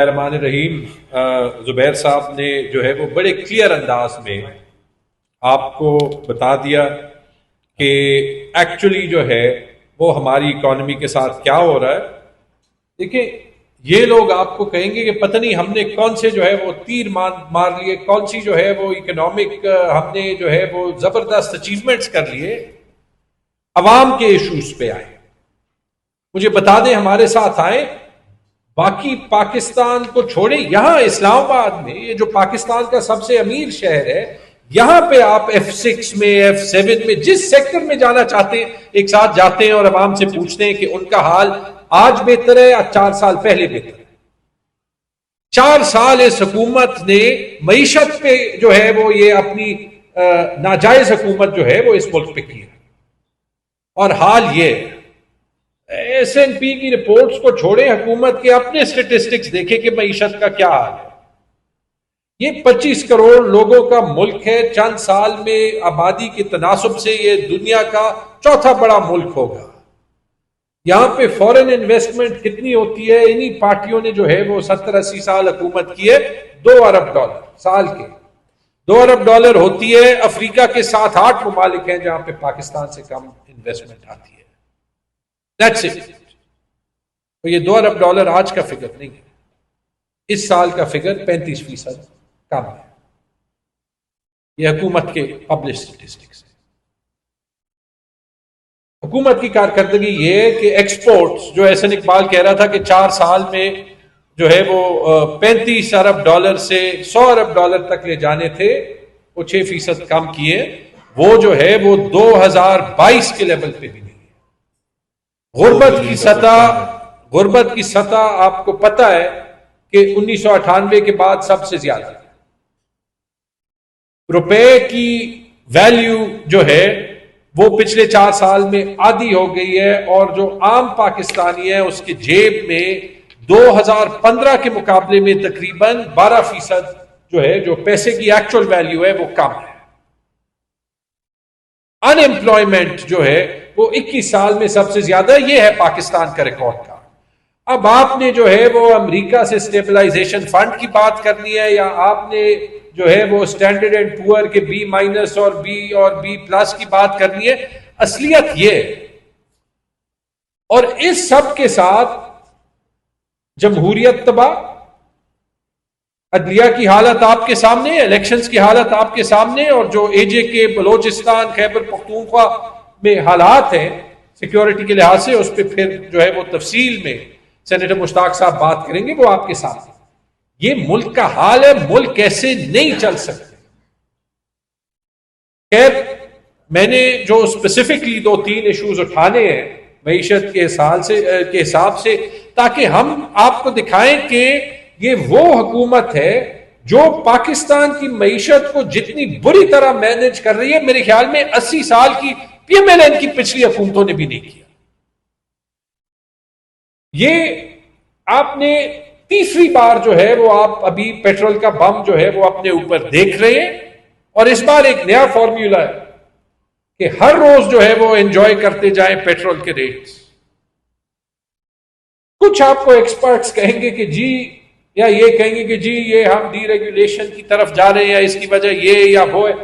الرحمن الرحیم۔ زبیر صاحب نے جو ہے وہ بڑے کلیئر انداز میں آپ کو بتا دیا کہ ایکچولی جو ہے وہ ہماری اکانومی کے ساتھ کیا ہو رہا ہے۔ دیکھیں، یہ لوگ آپ کو کہیں گے کہ پتہ نہیں ہم نے کون سے جو ہے وہ تیر مار لیے، کون سی جو ہے وہ اکنامک ہم نے جو ہے وہ زبردست اچیومنٹس کر لیے۔ عوام کے ایشوز پہ آئے، مجھے بتا دیں، ہمارے ساتھ آئیں، باقی پاکستان کو چھوڑیں، یہاں اسلام آباد میں یہ جو پاکستان کا سب سے امیر شہر ہے، یہاں پہ آپ F6 میں F7 میں جس سیکٹر میں جانا چاہتے ہیں ایک ساتھ جاتے ہیں اور عوام سے پوچھتے ہیں کہ ان کا حال آج بہتر ہے یا 4 سال پہلے بہتر ہے۔ 4 سال اس حکومت نے معیشت پہ جو ہے وہ یہ اپنی ناجائز حکومت جو ہے وہ اس ملک پہ کی ہے، اور حال یہ ہے۔ S&P کی رپورٹس کو چھوڑے، حکومت کے اپنے سٹیٹسٹکس دیکھیں کہ معیشت کا کیا حال ہے۔ یہ 25 کروڑ لوگوں کا ملک ہے، چند سال میں آبادی کے تناسب سے یہ دنیا کا چوتھا بڑا ملک ہوگا۔ یہاں پہ فورن انویسٹمنٹ کتنی ہوتی ہے؟ انہی پارٹیوں نے جو ہے وہ 70-80 سال حکومت کی ہے، $2 ارب سال کے، $2 ارب ہوتی ہے۔ افریقہ کے 7-8 ممالک ہیں جہاں پہ پاکستان سے کم انویسٹمنٹ آتی ہے۔ That's it۔ تو یہ $2 ارب آج کا فگر نہیں ہے، اس سال کا فگر 35% کم ہے۔ یہ حکومت کے پبلش سٹیٹسٹکس ہے۔ حکومت کی کارکردگی یہ ہے کہ ایکسپورٹس، جو احسن اقبال کہہ رہا تھا کہ 4 سال میں جو ہے وہ $35 ارب سے $100 ارب تک لے جانے تھے، وہ 6% کم کیے۔ وہ جو ہے وہ 2022 کے لیول پہ بھی نہیں۔ غربت کی سطح آپ کو پتہ ہے کہ 1998 کے بعد سب سے زیادہ، روپے کی ویلیو جو ہے وہ پچھلے 4 سال میں آدھی ہو گئی ہے، اور جو عام پاکستانی ہے اس کے جیب میں 2015 کے مقابلے میں تقریباً 12% جو ہے جو پیسے کی ایکچوئل ویلیو ہے وہ کم ہے۔ ان ایمپلائمنٹ جو ہے وہ 21 سال میں سب سے زیادہ، یہ ہے پاکستان کا ریکارڈ کا۔ اب آپ نے جو ہے وہ امریکہ سے سٹیبلائزیشن فنڈ کی بات کرنی ہے، یا آپ نے جو ہے وہ اسٹینڈرڈ اینڈ پور کے B- اور B+ کی بات کرنی ہے۔ اصلیت یہ ہے، اور اس سب کے ساتھ جمہوریت تباہ، عدلیہ کی حالت آپ کے سامنے، الیکشنز کی حالت آپ کے سامنے، اور جو AJ بلوچستان خیبر پختونخوا میں حالات ہیں سیکیورٹی کے لحاظ سے، اس پہ پھر جو ہے وہ تفصیل میں سینیٹر مشتاق صاحب بات کریں گے، وہ آپ کے سامنے۔ یہ ملک کا حال ہے، ملک ایسے نہیں چل سکتے۔ خیر، میں نے جو اسپیسیفکلی 2-3 ایشوز اٹھانے ہیں معیشت کے حساب سے، تاکہ ہم آپ کو دکھائیں کہ یہ وہ حکومت ہے جو پاکستان کی معیشت کو جتنی بری طرح مینج کر رہی ہے، میرے خیال میں 80 سال کی PMLN کی پچھلی حکومتوں نے بھی نہیں کیا۔ یہ آپ نے تیسری بار جو ہے وہ آپ ابھی پیٹرول کا بم جو ہے وہ اپنے اوپر دیکھ رہے ہیں، اور اس بار ایک نیا فارمولا ہے کہ ہر روز جو ہے وہ انجوائے کرتے جائیں پیٹرول کے ریٹس۔ کچھ آپ کو ایکسپرٹس کہیں گے کہ جی، یا یہ کہیں گے کہ جی یہ ہم ڈی ریگولیشن کی طرف جا رہے ہیں، یا اس کی وجہ یہ یا وہ ہے۔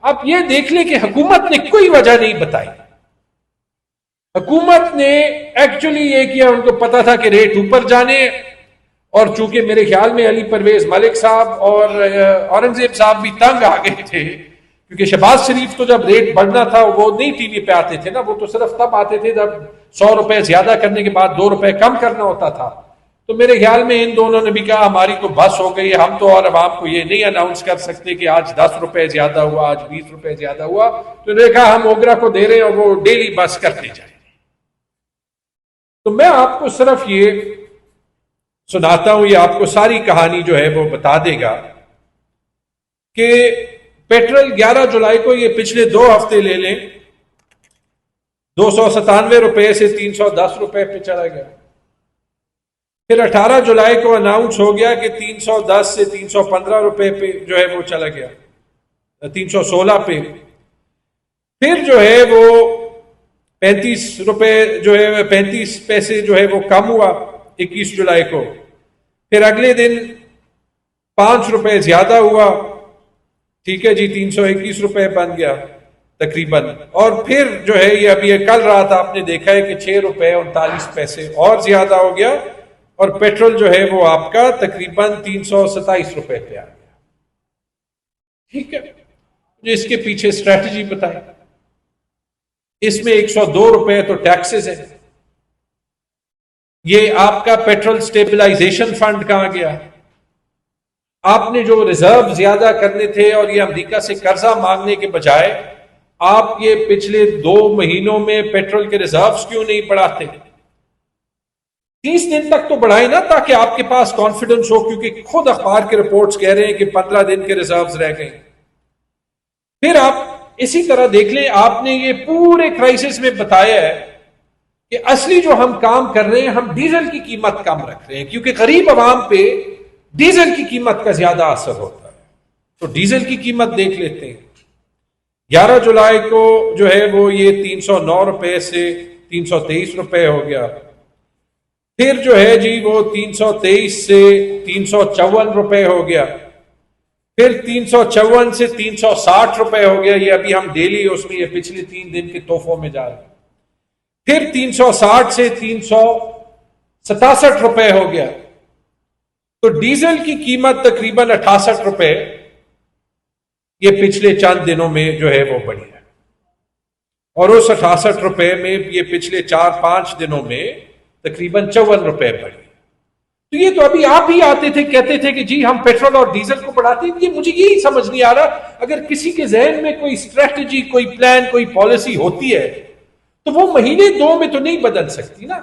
آپ یہ دیکھ لیں کہ حکومت نے کوئی وجہ نہیں بتائی۔ حکومت نے ایکچولی یہ کیا، ان کو پتا تھا کہ ریٹ اوپر جانے، اور چونکہ میرے خیال میں علی پرویز ملک صاحب اور اورنگزیب صاحب بھی تنگ آ گئے تھے، کیونکہ شہباز شریف تو جب ریٹ بڑھنا تھا وہ نہیں ٹی وی پہ آتے تھے نا، وہ تو صرف تب آتے تھے جب 100 روپے زیادہ کرنے کے بعد 2 روپے کم کرنا ہوتا تھا۔ تو میرے خیال میں ان دونوں نے بھی کہا ہماری تو بس ہو گئی، ہم تو اور عوام کو یہ نہیں اناؤنس کر سکتے کہ آج 10 روپے زیادہ ہوا، آج 20 روپے زیادہ ہوا۔ تو انہوں نے کہا ہم اوگرا کو دے رہے ہیں اور وہ ڈیلی بس کرتے جائیں۔ تو میں آپ کو صرف یہ سناتا ہوں، یہ آپ کو ساری کہانی جو ہے وہ بتا دے گا کہ پیٹرول 11 جولائی کو، یہ پچھلے 2 ہفتے لے لیں، 297 روپے سے 310 روپے پہ چلا گیا۔ پھر 18 جولائی کو اناؤنس ہو گیا کہ 310 سے 315 روپے پہ جو ہے وہ چلا گیا، 316 پہ۔ پھر جو ہے وہ 35 روپے جو ہے 35 پیسے جو ہے وہ کم ہوا 21 جولائی کو۔ پھر اگلے دن 5 روپے زیادہ ہوا، ٹھیک ہے جی 321 روپے بن گیا تقریباً، اور پھر جو ہے یہ ابھی کل رات آپ نے دیکھا ہے کہ 6 روپے 39 پیسے اور زیادہ ہو گیا، اور پیٹرول جو ہے وہ آپ کا تقریباً 327 روپے پہ آ گیا. ٹھیک ہے، مجھے اس کے پیچھے اسٹریٹجی بتائیں. اس میں 102 روپے تو ٹیکسز ہیں. یہ آپ کا پیٹرول سٹیبلائزیشن فنڈ کہاں گیا؟ آپ نے جو ریزرو زیادہ کرنے تھے اور یہ امریکہ سے قرضہ مانگنے کے بجائے آپ یہ پچھلے 2 مہینوں میں پیٹرول کے ریزروز کیوں نہیں بڑھاتے؟ 30 دن تک تو بڑھائیں نا، تاکہ آپ کے پاس کانفیڈنس ہو، کیونکہ خود اخبار کے رپورٹس کہہ رہے ہیں کہ 15 دن کے ریزروز رہ گئے. پھر آپ اسی طرح دیکھ لیں، آپ نے یہ پورے کرائسس میں بتایا ہے کہ اصلی جو ہم کام کر رہے ہیں، ہم ڈیزل کی قیمت کم رکھ رہے ہیں، کیونکہ غریب عوام پہ ڈیزل کی قیمت کا زیادہ اثر ہوتا ہے. تو ڈیزل کی قیمت دیکھ لیتے ہیں. 11 جولائی کو جو ہے وہ یہ 309 روپے سے 323 روپے ہو گیا. پھر جو ہے جی وہ 323 سے 354 روپے ہو گیا. پھر 354 سے 360 روپے ہو گیا. یہ ابھی ہم ڈیلی اس میں یہ پچھلے 3 دن کے تحفوں میں جا رہے ہیں. پھر 360 سے 367 روپے ہو گیا. تو ڈیزل کی قیمت تقریباً 68 روپے یہ پچھلے چند دنوں میں جو ہے وہ بڑھی ہے، اور اس 68 روپے میں یہ پچھلے 4-5 دنوں میں تقریباً 54 روپے بڑھی. تو یہ تو ابھی آپ ہی آتے تھے کہتے تھے کہ جی ہم پیٹرول اور ڈیزل کو بڑھاتے ہیں. یہ مجھے یہی سمجھ نہیں آ رہا، اگر کسی کے ذہن میں کوئی اسٹریٹجی، کوئی پلان، کوئی پالیسی ہوتی ہے تو وہ مہینے 2 میں تو نہیں بدل سکتی نا.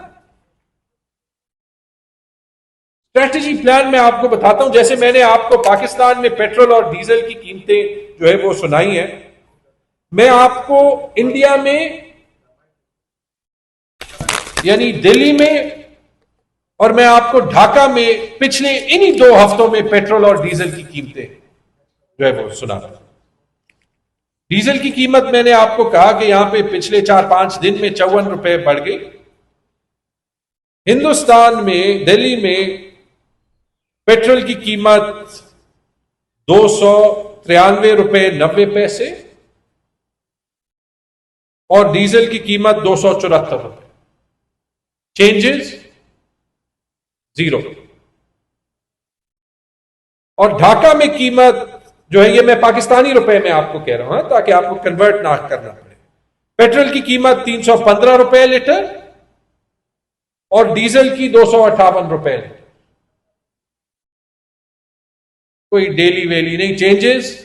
اسٹریٹجی پلان میں آپ کو بتاتا ہوں. جیسے میں نے آپ کو پاکستان میں پیٹرول اور ڈیزل کی قیمتیں جو ہے وہ سنائی ہیں، میں آپ کو انڈیا میں یعنی دلی میں اور میں آپ کو ڈھاکہ میں پچھلے انہی 2 ہفتوں میں پیٹرول اور ڈیزل کی قیمتیں جو ہے وہ سناتا ہوں. ڈیزل کی قیمت میں نے آپ کو کہا کہ یہاں پہ پچھلے 4-5 دن میں 54 روپے بڑھ گئی. ہندوستان میں دلی میں پیٹرول کی قیمت 293 روپے 90 پیسے اور ڈیزل کی قیمت 274 روپے. چینجز 0. اور ڈھاکہ میں قیمت جو ہے، یہ میں پاکستانی روپے میں آپ کو کہہ رہا ہوں تاکہ آپ کو کنورٹ نہ کرنا پڑے. پیٹرول کی قیمت 315 روپے لیٹر اور ڈیزل کی 258 روپے لیٹر. کوئی ڈیلی ویلی نہیں، چینجز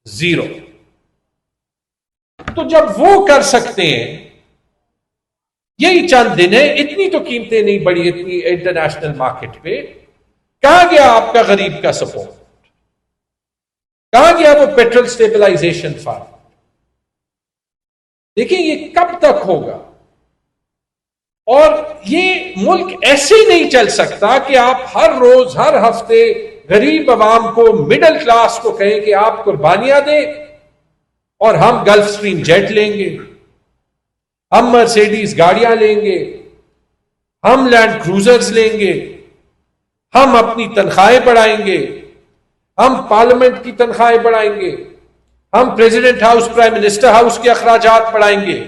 0. تو جب وہ کر سکتے ہیں، یہی چند دن ہے، اتنی تو قیمتیں نہیں بڑھی اتنی انٹرنیشنل مارکیٹ پہ. کہاں گیا آپ کا غریب کا سپورٹ؟ کہاں گیا وہ پیٹرول سٹیبلائزیشن فنڈ؟ دیکھیں یہ کب تک ہوگا؟ اور یہ ملک ایسے نہیں چل سکتا کہ آپ ہر روز ہر ہفتے غریب عوام کو، مڈل کلاس کو کہیں کہ آپ قربانیاں دیں اور ہم گلف سٹریم جیٹ لیں گے، ہم مرسیڈیز گاڑیاں لیں گے، ہم لینڈ کروزرز لیں گے، ہم اپنی تنخواہیں بڑھائیں گے، ہم پارلیمنٹ کی تنخواہیں بڑھائیں گے، ہم president house, prime minister house کے اخراجات بڑھائیں گے.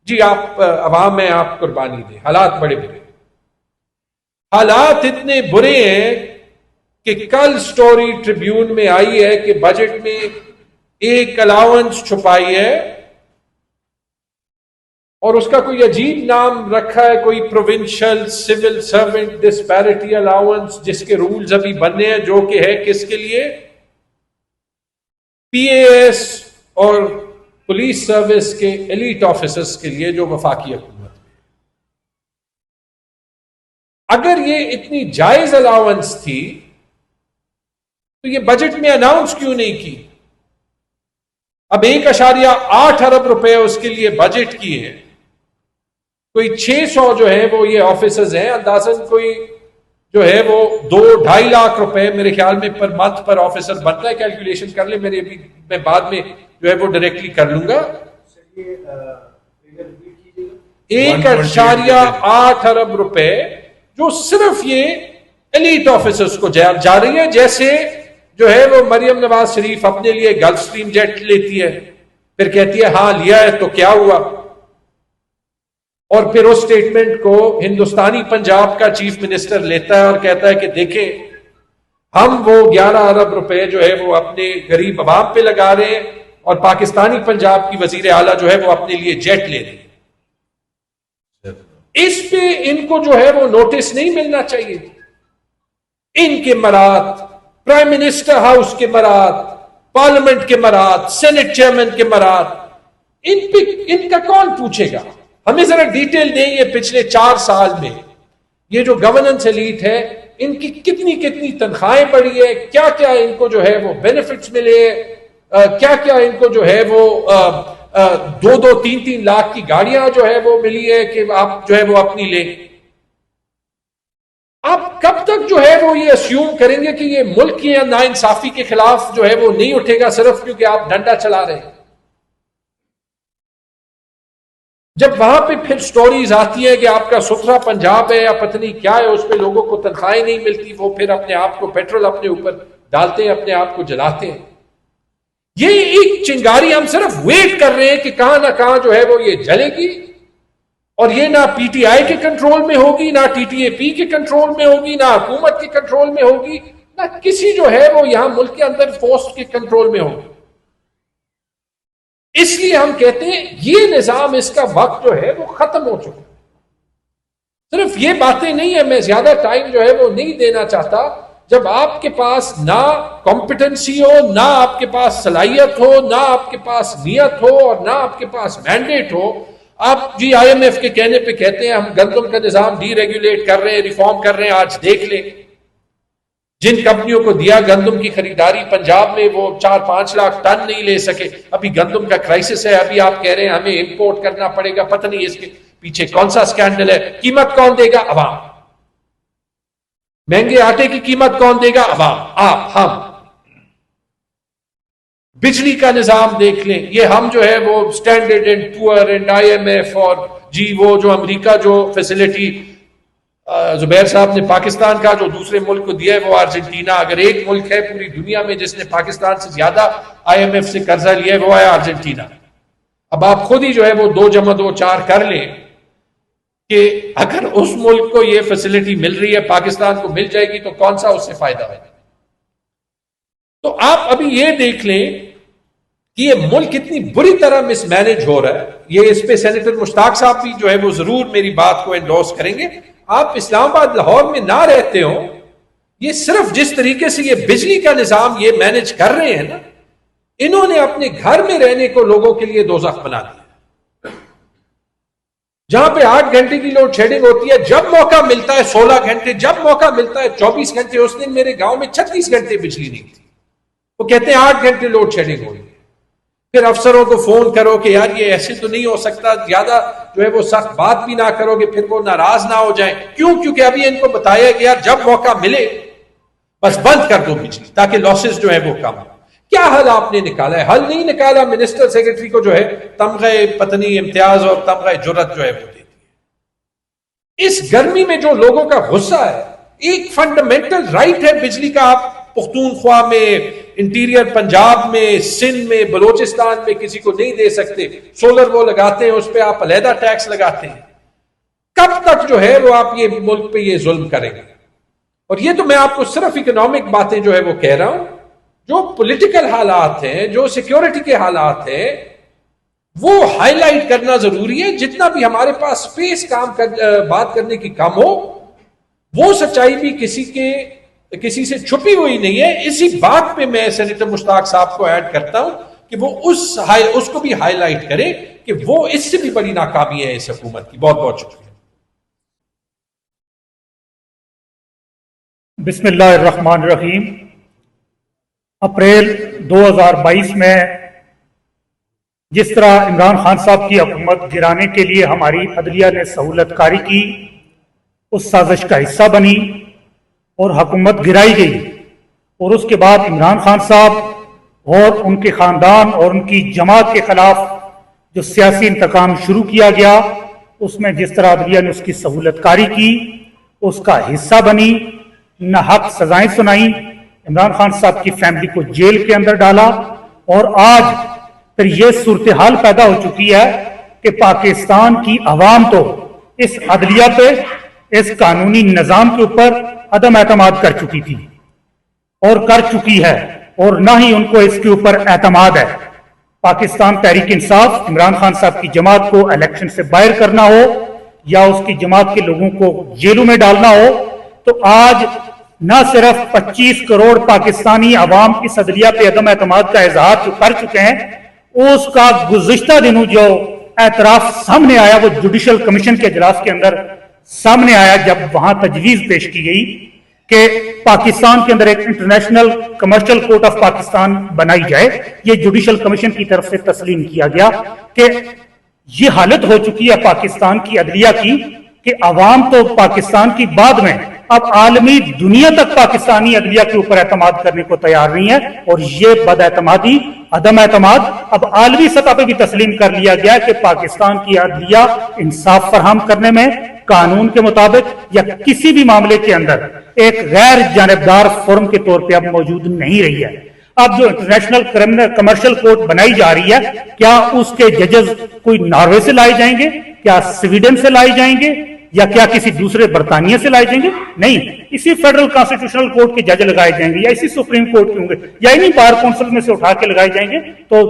جی آپ عوام میں آپ قربانی دیں. حالات بڑے برے، حالات اتنے برے ہیں کہ کل سٹوری ٹریبیون میں آئی ہے کہ بجٹ میں ایک الاؤنس چھپائی ہے اور اس کا کوئی عجیب نام رکھا ہے، کوئی provincial civil servant disparity allowance, جس کے رولز ابھی بننے ہیں، جو کہ ہے کس کے لیے؟ پی اے ایس اور پولیس سروس کے ایلیٹ آفیسرز کے لیے جو وفاقی حکومت میں. اگر یہ اتنی جائز الاؤنس تھی تو یہ بجٹ میں اناؤنس کیوں نہیں کی؟ اب 1.8 ارب روپے اس کے لیے بجٹ کی ہے. کوئی 600 جو ہے وہ یہ آفیسرز ہیں، اندازاً کوئی جو ہے وہ 2-2.5 لاکھ روپے میرے خیال میں پر منتھ پر آفیسر بنتا ہے. کیلکولیشن کر لیں، میں بعد میں جو ہے وہ ڈائریکٹلی کر لوں گا. 1.8 ارب روپے جو صرف یہ ایلیٹ آفیسرز کو جا رہی ہے، جیسے جو ہے وہ مریم نواز شریف اپنے لیے گلف سٹریم جیٹ لیتی ہے، پھر کہتی ہے ہاں لیا ہے تو کیا ہوا، اور پھر اس سٹیٹمنٹ کو ہندوستانی پنجاب کا چیف منسٹر لیتا ہے اور کہتا ہے کہ دیکھیں ہم وہ 11 ارب روپے جو ہے وہ اپنے غریب عوام پہ لگا رہے ہیں، اور پاکستانی پنجاب کی وزیر اعلیٰ جو ہے وہ اپنے لیے جیٹ لے رہی ہے۔ اس پہ ان کو جو ہے وہ نوٹس نہیں ملنا چاہیے؟ ان کے مراد، پرائم منسٹر ہاؤس کے مراد، پارلیمنٹ کے مراد، سینٹ چیئرمین کے مراد، ان کا کون پوچھے گا؟ ہمیں ذرا ڈیٹیل دیں، یہ پچھلے 4 سال میں یہ جو گورننس ایلیٹ ہے ان کی کتنی تنخواہیں بڑھی ہے، کیا کیا ان کو جو ہے وہ بینیفٹس ملے، کیا کیا ان کو جو ہے وہ 2-3 لاکھ کی گاڑیاں جو ہے وہ ملی ہے کہ آپ جو ہے وہ اپنی لیں۔ آپ کب تک جو ہے وہ یہ اسیوم کریں گے کہ یہ ملک کی ناانصافی کے خلاف جو ہے وہ نہیں اٹھے گا صرف کیونکہ آپ ڈنڈا چلا رہے ہیں؟ جب وہاں پہ پھر سٹوریز آتی ہیں کہ آپ کا ستھرا پنجاب ہے یا پتہ نہیں کیا ہے، اس پہ لوگوں کو تنخواہیں نہیں ملتی، وہ پھر اپنے آپ کو پیٹرول اپنے اوپر ڈالتے ہیں، اپنے آپ کو جلاتے ہیں۔ یہ ایک چنگاری ہم صرف ویٹ کر رہے ہیں کہ کہاں نہ کہاں جو ہے وہ یہ جلے گی، اور یہ نہ پی ٹی آئی کے کنٹرول میں ہوگی، نہ ٹی ٹی اے پی کے کنٹرول میں ہوگی، نہ حکومت کے کنٹرول میں ہوگی، نہ کسی جو ہے وہ یہاں ملک کے اندر فورس کے کنٹرول میں ہوگی۔ اس لیے ہم کہتے ہیں یہ نظام، اس کا وقت جو ہے وہ ختم ہو چکا۔ صرف یہ باتیں نہیں ہیں، میں زیادہ ٹائم جو ہے وہ نہیں دینا چاہتا۔ جب آپ کے پاس نہ کمپٹنسی ہو، نہ آپ کے پاس صلاحیت ہو، نہ آپ کے پاس نیت ہو، اور نہ آپ کے پاس مینڈیٹ ہو، آپ جی آئی ایم ایف کے کہنے پہ کہتے ہیں ہم گندم کا نظام ڈی ریگولیٹ کر رہے ہیں، ریفارم کر رہے ہیں۔ آج دیکھ لیں جن کمپنیوں کو دیا گندم کی خریداری پنجاب میں، وہ 4-5 لاکھ ٹن نہیں لے سکے۔ ابھی گندم کا کرائسس ہے، ابھی آپ کہہ رہے ہیں ہمیں امپورٹ کرنا پڑے گا، پتہ نہیں اس کے پیچھے کون سا سکینڈل ہے۔ قیمت کون دے گا؟ عوام۔ مہنگے آٹے کی قیمت کون دے گا؟ عوام، آپ، ہم۔ بجلی کا نظام دیکھ لیں، یہ ہم جو ہے وہ Standard and Poor and I M F اور جی وہ جو امریکہ جو فیسلٹی زبیر صاحب نے پاکستان کا جو دوسرے ملک کو دیا ہے وہ ارجنٹینا۔ اگر ایک ملک ہے پوری دنیا میں جس نے پاکستان سے زیادہ آئی ایم ایف سے قرضہ لیا ہے وہ ہے ارجنٹینا۔ اب آپ خود ہی جو ہے وہ 2+2=4 کر لیں کہ اگر اس ملک کو یہ فیسلٹی مل رہی ہے، پاکستان کو مل جائے گی تو کون سا اس سے فائدہ ہے؟ تو آپ ابھی یہ دیکھ لیں کہ یہ ملک اتنی بری طرح مس مینج ہو رہا ہے۔ یہ اس پہ سینیٹر مشتاق صاحب بھی جو ہے وہ ضرور میری بات کو انڈورس کریں گے۔ آپ اسلام آباد لاہور میں نہ رہتے ہوں، یہ صرف جس طریقے سے یہ بجلی کا نظام یہ مینج کر رہے ہیں نا، انہوں نے اپنے گھر میں رہنے کو لوگوں کے لیے دوزخ بنا دیا۔ جہاں پہ 8 گھنٹے کی لوڈ شیڈنگ ہوتی ہے، جب موقع ملتا ہے 16 گھنٹے، جب موقع ملتا ہے 24 گھنٹے۔ اس دن میرے گاؤں میں 36 گھنٹے بجلی نہیں تھی، وہ کہتے ہیں 8 گھنٹے لوڈ شیڈنگ ہوئی۔ پھر افسروں کو فون کرو کہ یار یہ ایسے تو نہیں ہو سکتا، زیادہ جو ہے وہ سخت بات بھی نہ کرو گے، پھر وہ ناراض نہ ہو جائیں۔ کیوں؟ کیونکہ ابھی ان کو بتایا کہ یار جب موقع ملے بس بند کر دو بجلی تاکہ لاسز جو ہے وہ کم ہو۔ کیا حل آپ نے نکالا ہے؟ حل نہیں نکالا۔ منسٹر سیکرٹری کو جو ہے تمغہ پتنی امتیاز اور تمغہ جرت جو ہے وہ دیتی ہے۔ اس گرمی میں جو لوگوں کا غصہ ہے، ایک فنڈامنٹل رائٹ ہے بجلی کا، آپ پختونخوا میں، انٹیریئر پنجاب میں، سندھ میں، بلوچستان میں کسی کو نہیں دے سکتے۔ سولر وہ لگاتے ہیں، اس پہ آپ علیحدہ ٹیکس لگاتے ہیں۔ کب تک جو ہے وہ آپ یہ ملک پہ یہ ظلم کریں گے؟ اور یہ تو میں آپ کو صرف اکنامک باتیں جو ہے وہ کہہ رہا ہوں۔ جو پولیٹیکل حالات ہیں، جو سیکیورٹی کے حالات ہیں، وہ ہائی لائٹ کرنا ضروری ہے۔ جتنا بھی ہمارے پاس سپیس بات کرنے کی کم ہو، وہ سچائی بھی کسی سے چھپی ہوئی نہیں ہے۔ اسی بات پہ میں سینیٹر مشتاق صاحب کو ایڈ کرتا ہوں کہ وہ اس کو بھی ہائی لائٹ کرے کہ وہ اس سے بھی بڑی ناکامی ہے اس حکومت کی۔ بہت بہت شکریہ۔ بسم اللہ الرحمن الرحیم۔ اپریل 2022 میں جس طرح عمران خان صاحب کی حکومت گرانے کے لیے ہماری عدلیہ نے سہولت کاری کی، اس سازش کا حصہ بنی اور حکومت گرائی گئی، اور اس کے بعد عمران خان صاحب اور ان کے خاندان اور ان کی جماعت کے خلاف جو سیاسی انتقام شروع کیا گیا، اس میں جس طرح عدلیہ نے اس کی سہولت کاری کی، اس کا حصہ بنی۔ نہ حق سزائیں سنائی، عمران خان صاحب کی فیملی کو جیل کے اندر ڈالا، اور آج پھر یہ صورتحال پیدا ہو چکی ہے کہ پاکستان کی عوام تو اس عدلیہ پہ، اس قانونی نظام کے اوپر عدم اعتماد کر چکی تھی اور کر چکی ہے، اور نہ ہی ان کو اس کے اوپر اعتماد ہے۔ پاکستان تحریک انصاف عمران خان صاحب کی جماعت کو الیکشن سے باہر کرنا ہو یا اس کی جماعت کے لوگوں کو جیلوں میں ڈالنا ہو، تو آج نہ صرف 25 کروڑ پاکستانی عوام اس عدلیہ پہ عدم اعتماد کا اظہار جو کر چکے ہیں، اس کا گزشتہ دنوں جو اعتراف سامنے آیا وہ جوڈیشل کمیشن کے اجلاس کے اندر سامنے آیا، جب وہاں تجویز پیش کی گئی کہ پاکستان کے اندر ایک international commercial court of Pakistan بنائی جائے۔ یہ جوڈیشل کمیشن کی طرف سے تسلیم کیا گیا کہ یہ حالت ہو چکی ہے پاکستان کی عدلیہ کی کہ عوام تو پاکستان کی بعد میں اب عالمی دنیا تک پاکستانی عدلیہ کے اوپر اعتماد کرنے کو تیار نہیں ہے، اور یہ بد اعتمادی، عدم اعتماد اب عالمی سطح پہ بھی تسلیم کر لیا گیا کہ پاکستان کی عدلیہ انصاف فراہم کرنے میں قانون کے مطابق یا کسی بھی معاملے کے اندر ایک غیر جانبدار فورم کے طور پہ اب موجود نہیں رہی ہے۔ اب جو انٹرنیشنل کمرشل کورٹ بنائی جا رہی ہے، کیا اس کے ججز کوئی ناروے سے لائے جائیں گے، کیا سویڈن سے لائے جائیں گے، یا کیا کسی دوسرے برطانیہ سے لائے جائیں گے؟ نہیں، اسی فیڈرل کانسٹیٹیوشنل کورٹ کے جج لگائے جائیں گے، یا اسی سپریم کورٹ کے ہوں گے، یا انہی بار کونسل میں سے اٹھا کے لگائے جائیں گے۔ تو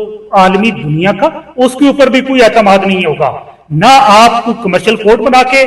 عالمی دنیا کا اس کے اوپر بھی کوئی اعتماد نہیں ہوگا۔ نہ آپ کو کمرشل کورٹ بنا کے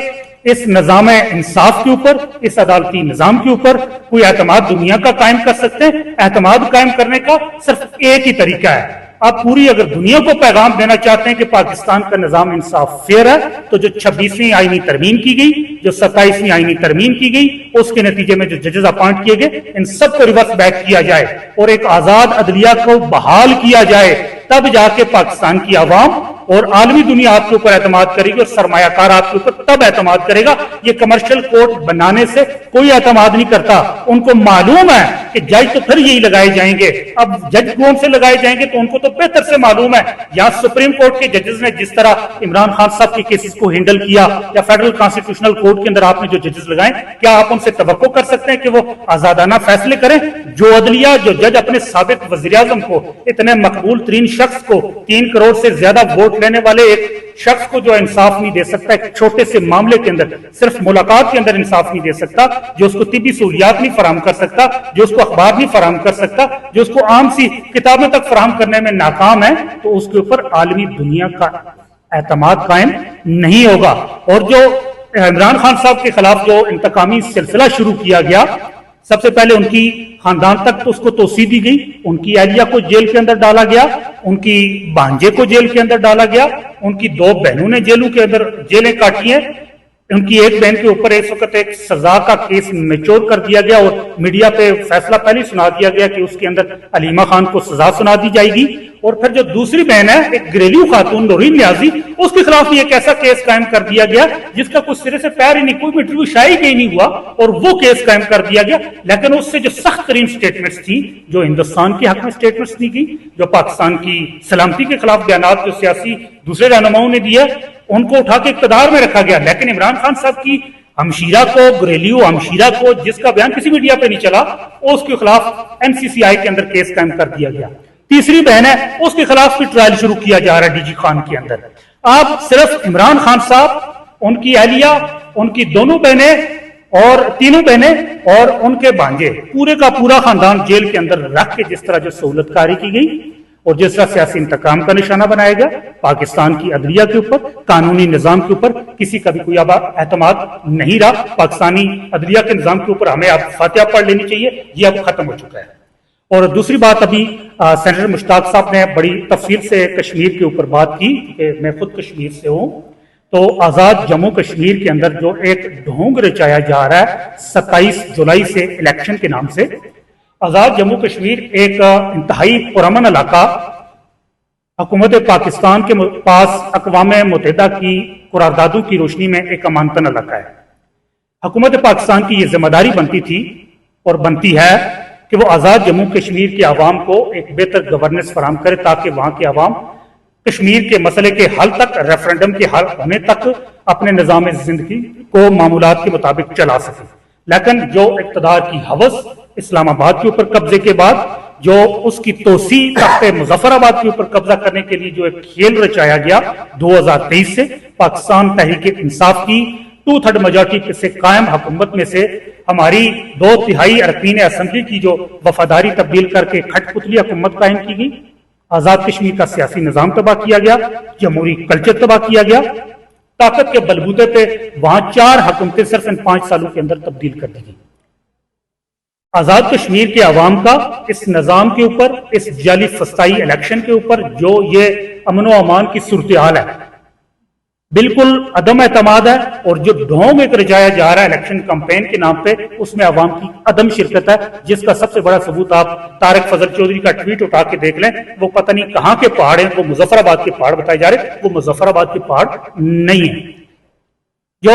اس نظام انصاف کے اوپر، اس عدالتی نظام کے اوپر کوئی اعتماد دنیا کا قائم کر سکتے ہیں۔ اعتماد قائم کرنے کا صرف ایک ہی طریقہ ہے، آپ پوری اگر دنیا کو پیغام دینا چاہتے ہیں کہ پاکستان کا نظام انصاف فیئر ہے، تو جو 26ویں آئینی ترمیم کی گئی، جو 27ویں آئینی ترمیم کی گئی، اس کے نتیجے میں جو ججز اپوائنٹ کیے گئے، ان سب کو ریورس بیک کیا جائے اور ایک آزاد عدلیہ کو بحال کیا جائے، تب جا کے پاکستان کی عوام اور عالمی دنیا آپ کے اوپر اعتماد کرے گی، اور سرمایہ کار آپ کے اوپر تب اعتماد کرے گا۔ یہ کمرشل کورٹ بنانے سے کوئی اعتماد نہیں کرتا، ان کو معلوم ہے کہ جج تو پھر یہی لگائے جائیں گے۔ اب جج کون سے لگائے جائیں گے تو ان کو تو بہتر سے معلوم ہے، یا سپریم کورٹ کے ججز نے جس طرح عمران خان صاحب کے کیسز کو ہینڈل کیا، یا فیڈرل کانسٹیٹیوشنل کورٹ کے اندر آپ نے جو ججز لگائیں، کیا آپ ان سے توقع کر سکتے ہیں کہ وہ آزادانہ فیصلے کریں؟ جو عدلیہ، جو جج اپنے سابق وزیر اعظم کو، اتنے مقبول ترین شخص کو، 3 کروڑ سے زیادہ ووٹ لینے والے ایک شخص کو جو انصاف نہیں دے سکتا، ایک چھوٹے سے معاملے کے اندر، صرف ملاقات کے اندر انصاف نہیں دے سکتا، جو اس کو طبی سہولیات نہیں فراہم کر سکتا، جو اس کو اخبار نہیں فراہم کر سکتا، جو اس کو عام سی کتابیں تک فراہم کرنے میں ناکام ہے، تو اس کے اوپر عالمی دنیا کا اعتماد قائم نہیں ہوگا۔ اور جو عمران خان صاحب کے خلاف جو انتقامی سلسلہ شروع کیا گیا، سب سے پہلے ان کی خاندان تک تو اس کو توسیع دی گئی، ان کی اہلیہ کو جیل کے اندر ڈالا گیا، ان کی بھانجے کو جیل کے اندر ڈالا گیا، ان کی 2 بہنوں نے جیلوں کے اندر جیلیں کاٹی ہیں، ان کی ایک بہن کے اوپر اس وقت ایک سزا کا کیس میچور کر دیا گیا، اور میڈیا پہ فیصلہ پہلے سنا دیا گیا کہ اس کے اندر علیمہ خان کو سزا سنا دی جائے گی۔ اور پھر جو دوسری بہن ہے، ایک گھریلو خاتون نورین نیازی، اس کے خلاف بھی ایک ایسا کیس قائم کر دیا گیا جس کا کوئی سرے سے پیر ہی نہیں، کوئی انٹرویو شائع ہی نہیں ہوا، اور وہ کیس قائم کر دیا گیا۔ لیکن اس سے جو سخت ترین سٹیٹمنٹس تھی، جو ہندوستان کے حق میں سٹیٹمنٹس دی گئی، جو پاکستان کی سلامتی کے خلاف بیانات جو سیاسی دوسرے رہنماؤں نے دیا، ان کو اٹھا کے اقتدار میں رکھا گیا۔ لیکن عمران خان صاحب کی ہمشیرہ کو، گھریلو ہمشیرہ کو، جس کا بیان کسی میڈیا پہ نہیں چلا، اس کے خلاف NCCI کے اندر کیس قائم کر دیا گیا۔ تیسری بہن ہے، اس کے خلاف بھی ٹرائل شروع کیا جا رہا ہے DG خان کے اندر۔ آپ صرف عمران خان صاحب، ان کی اہلیہ، ان کی دونوں بہنیں اور 3 بہنیں اور ان کے بھانجے، پورے کا پورا خاندان جیل کے اندر رکھ کے جس طرح جو سہولت کاری کی گئی اور جس طرح سیاسی انتقام کا نشانہ بنایا گیا، پاکستان کی عدلیہ کے اوپر، قانونی نظام کے اوپر کسی کا بھی کوئی اب اعتماد نہیں رہا۔ پاکستانی عدلیہ کے نظام کے اوپر ہمیں اب فاتحہ پڑھ لینی چاہیے، یہ اب ختم ہو چکا ہے۔ اور دوسری بات، ابھی سینیٹر مشتاق صاحب نے بڑی تفصیل سے کشمیر کے اوپر بات کی کہ میں خود کشمیر سے ہوں، تو آزاد جموں کشمیر کے اندر جو ایک ڈھونگ رچایا جا رہا ہے 27 جولائی سے الیکشن کے نام سے، آزاد جموں کشمیر ایک انتہائی پرامن علاقہ، حکومت پاکستان کے پاس اقوام متحدہ کی قراردادوں کی روشنی میں ایک امانتن علاقہ ہے۔ حکومت پاکستان کی یہ ذمہ داری بنتی تھی اور بنتی ہے کہ وہ آزاد جموں کشمیر کے عوام کو ایک بہتر گورننس فراہم کرے، تاکہ وہاں کے عوام کشمیر کے مسئلے کے حل تک، ریفرنڈم کے حل ہونے تک اپنے نظام زندگی کو معمولات کے مطابق چلا سکے۔ لیکن جو اقتدار کی ہوس اسلام آباد کے اوپر قبضے کے بعد جو اس کی توسیع تخت مظفر آباد کے اوپر قبضہ کرنے کے لیے جو ایک کھیل رچایا گیا 2023 سے پاکستان تحریک انصاف کی 2/3 میجارٹی سے قائم حکومت میں سے ہماری 2/3 ارکین اسمبلی کی جو وفاداری تبدیل کر کے کھٹ پتلی حکومت قائم کی گئی، آزاد کشمیر کا سیاسی نظام تباہ کیا گیا، جمہوری کلچر تباہ کیا گیا، طاقت کے بلبوتے پہ وہاں 4 حکومتیں صرف ان 5 سالوں کے اندر تبدیل کر دی گئی۔ آزاد کشمیر کے عوام کا اس نظام کے اوپر، اس جعلی فسطائی الیکشن کے اوپر جو یہ امن و امان کی صورتحال ہے، بالکل عدم اعتماد ہے، اور جو ڈھونگ ایک رچایا جا رہا ہے الیکشن کمپین کے نام پہ، اس میں عوام کی عدم شرکت ہے، جس کا سب سے بڑا ثبوت آپ طارق فضل چودھری کا ٹویٹ اٹھا کے دیکھ لیں۔ وہ پتہ نہیں کہاں کے پہاڑ ہیں، وہ مظفر آباد کے پہاڑ بتائے جا رہے، وہ مظفر آباد کے پہاڑ نہیں ہیں۔ جو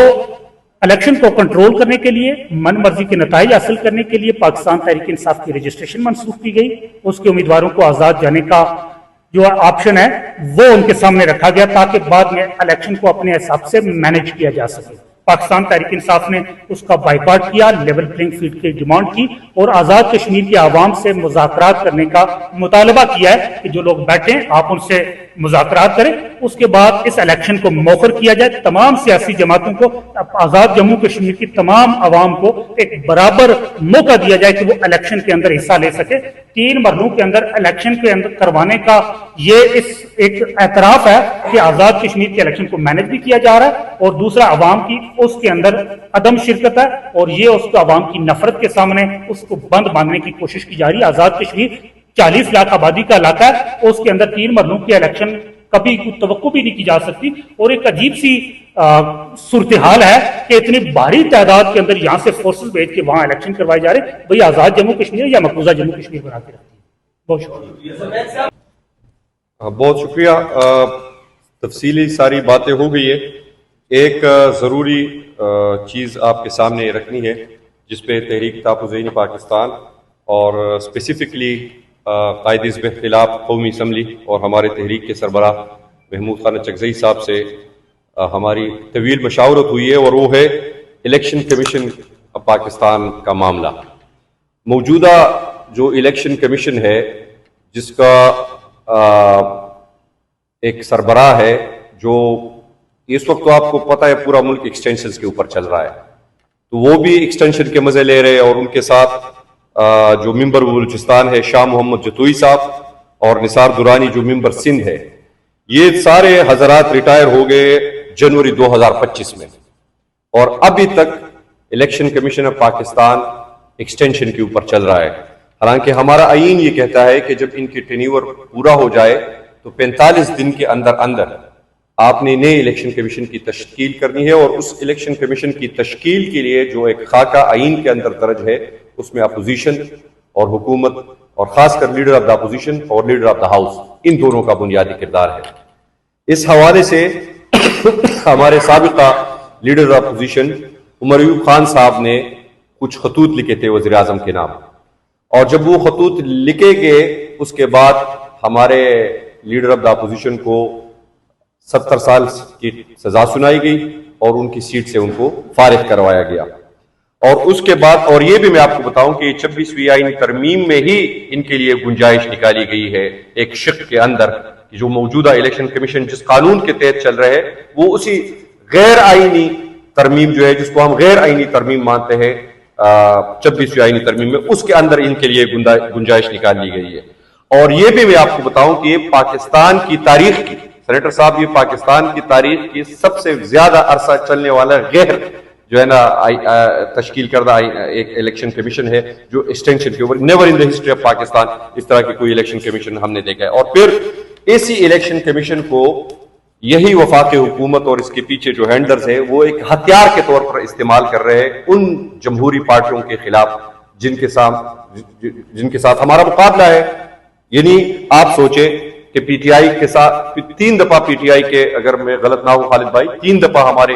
الیکشن کو کنٹرول کرنے کے لیے، من مرضی کے نتائج حاصل کرنے کے لیے پاکستان تحریک انصاف کی رجسٹریشن منسوخ کی گئی، اس کے امیدواروں کو آزاد جانے کا جو آپشن ہے وہ ان کے سامنے رکھا گیا تاکہ بعد میں الیکشن کو اپنے حساب سے مینج کیا جا سکے۔ پاکستان تحریک انصاف نے اس کا بائیکاٹ کیا، لیول پلینگ فیلڈ کی ڈیمانڈ کی، اور آزاد کشمیر کے عوام سے مذاکرات کرنے کا مطالبہ کیا ہے کہ جو لوگ بیٹھیں آپ ان سے مذاکرات کریں، اس کے بعد اس الیکشن کو مؤخر کیا جائے، تمام سیاسی جماعتوں کو، آزاد جموں کشمیر کی تمام عوام کو ایک برابر موقع دیا جائے کہ وہ الیکشن کے اندر حصہ لے سکے۔ 3 مرحلوں کے اندر الیکشن کے اندر کروانے کا یہ اس ایک اعتراف ہے کہ آزاد کشمیر کے الیکشن کو مینج بھی کیا جا رہا ہے، اور دوسرا عوام کی اس کے اندر عدم شرکت ہے، اور یہ اس کو عوام کی نفرت کے سامنے اس کو بند باندھنے کی کوشش کی جا رہی ہے۔ آزاد کشمیر 40 لاکھ آبادی کا علاقہ ہے، اس کے اندر 3 مرحلوں کے الیکشن کبھی توقع بھی نہیں کی جا سکتی، اور ایک عجیب سی صورتحال ہے کہ اتنی بھاری تعداد کے اندر یہاں سے فورسز بھیج کے وہاں الیکشن کروائے جا رہے ہیں۔ بھئی آزاد جموں کشمیر یا مقبوضہ جموں کشمیر بنا کے رکھتی ہے۔ بہت شکریہ۔ بہت شکریہ، تفصیلی ساری باتیں ہو گئی ہے۔ ایک ضروری چیز آپ کے سامنے رکھنی ہے جس پہ تحریک تحفظ پاکستان اور اسپیسیفکلی قائد حزب اختلاف قومی اسمبلی اور ہمارے تحریک کے سربراہ محمود خان چکزئی صاحب سے ہماری طویل مشاورت ہوئی ہے، اور وہ ہے الیکشن کمیشن پاکستان کا معاملہ۔ موجودہ جو الیکشن کمیشن ہے جس کا ایک سربراہ ہے، جو اس وقت تو آپ کو پتہ ہے پورا ملک ایکسٹینشنز کے اوپر چل رہا ہے، تو وہ بھی ایکسٹینشن کے مزے لے رہے ہیں، اور ان کے ساتھ جو ممبر بلوچستان ہے شاہ محمد جتوئی صاحب اور نثار درانی جو ممبر سندھ ہے، یہ سارے حضرات ریٹائر ہو گئے جنوری 2025 میں، اور ابھی تک election commission of Pakistan extension کے اوپر چل رہا ہے۔ حالانکہ ہمارا آئین یہ کہتا ہے کہ جب ان کی ٹینیور پورا ہو جائے تو 45 دن کے اندر اندر آپ نے نئے الیکشن کمیشن کی تشکیل کرنی ہے، اور اس الیکشن کمیشن کی تشکیل کے لیے جو ایک خاکہ آئین کے اندر درج ہے اس میں اپوزیشن اور حکومت، اور خاص کر لیڈر آف دا اپوزیشن اور لیڈر آف دا ہاؤس، ان دونوں کا بنیادی کردار ہے۔ اس حوالے سے ہمارے سابقہ leader of opposition Omar Ayub Khan صاحب نے کچھ خطوط لکھے تھے وزیر اعظم کے نام، اور جب وہ خطوط لکھے گئے اس کے بعد ہمارے لیڈر آف دا اپوزیشن کو 70 سال کی سزا سنائی گئی اور ان کی سیٹ سے ان کو فارغ کروایا گیا۔ اور اس کے بعد، اور یہ بھی میں آپ کو بتاؤں کہ 26ویں آئینی ترمیم میں ہی ان کے لیے گنجائش نکالی گئی ہے ایک شق کے اندر، جو موجودہ الیکشن کمیشن جس قانون کے تحت چل رہے ہیں وہ اسی غیر آئینی ترمیم جو ہے جس کو ہم غیر آئینی ترمیم مانتے ہیں 26ویں آئینی ترمیم میں، اس کے اندر ان کے لیے گنجائش نکال لی گئی ہے۔ اور یہ بھی میں آپ کو بتاؤں کہ یہ پاکستان کی تاریخ کی، سینیٹر صاحب، یہ پاکستان کی تاریخ کی سب سے زیادہ عرصہ چلنے والا غیر جو ہے نا تشکیل کردہ ایک الیکشن کمیشن ہے جو ایکسٹینشن کے اوپر، never in the history of Pakistan اس طرح کی کوئی الیکشن کمیشن ہم نے دیکھا ہے۔ اور پھر اسی الیکشن کمیشن کو یہی وفاقی حکومت اور اس کے پیچھے جو ہینڈلرز ہیں وہ ایک ہتھیار کے طور پر استعمال کر رہے ہیں ان جمہوری پارٹیوں کے خلاف جن کے ساتھ ہمارا مقابلہ ہے۔ یعنی آپ سوچیں کہ پی ٹی آئی کے ساتھ 3 دفعہ پی ٹی آئی کے، اگر میں غلط نہ ہوں خالد بھائی، 3 دفعہ ہمارے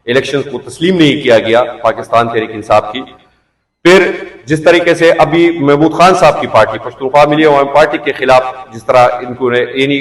الیکشنز کو تسلیم نہیں کیا گیا پاکستان تحریک انصاف کی۔ پھر جس طریقے سے ابھی محمود خان صاحب کی پارٹی پشتونخوا ملی عوام پارٹی کے خلاف جس طرح ان کو یعنی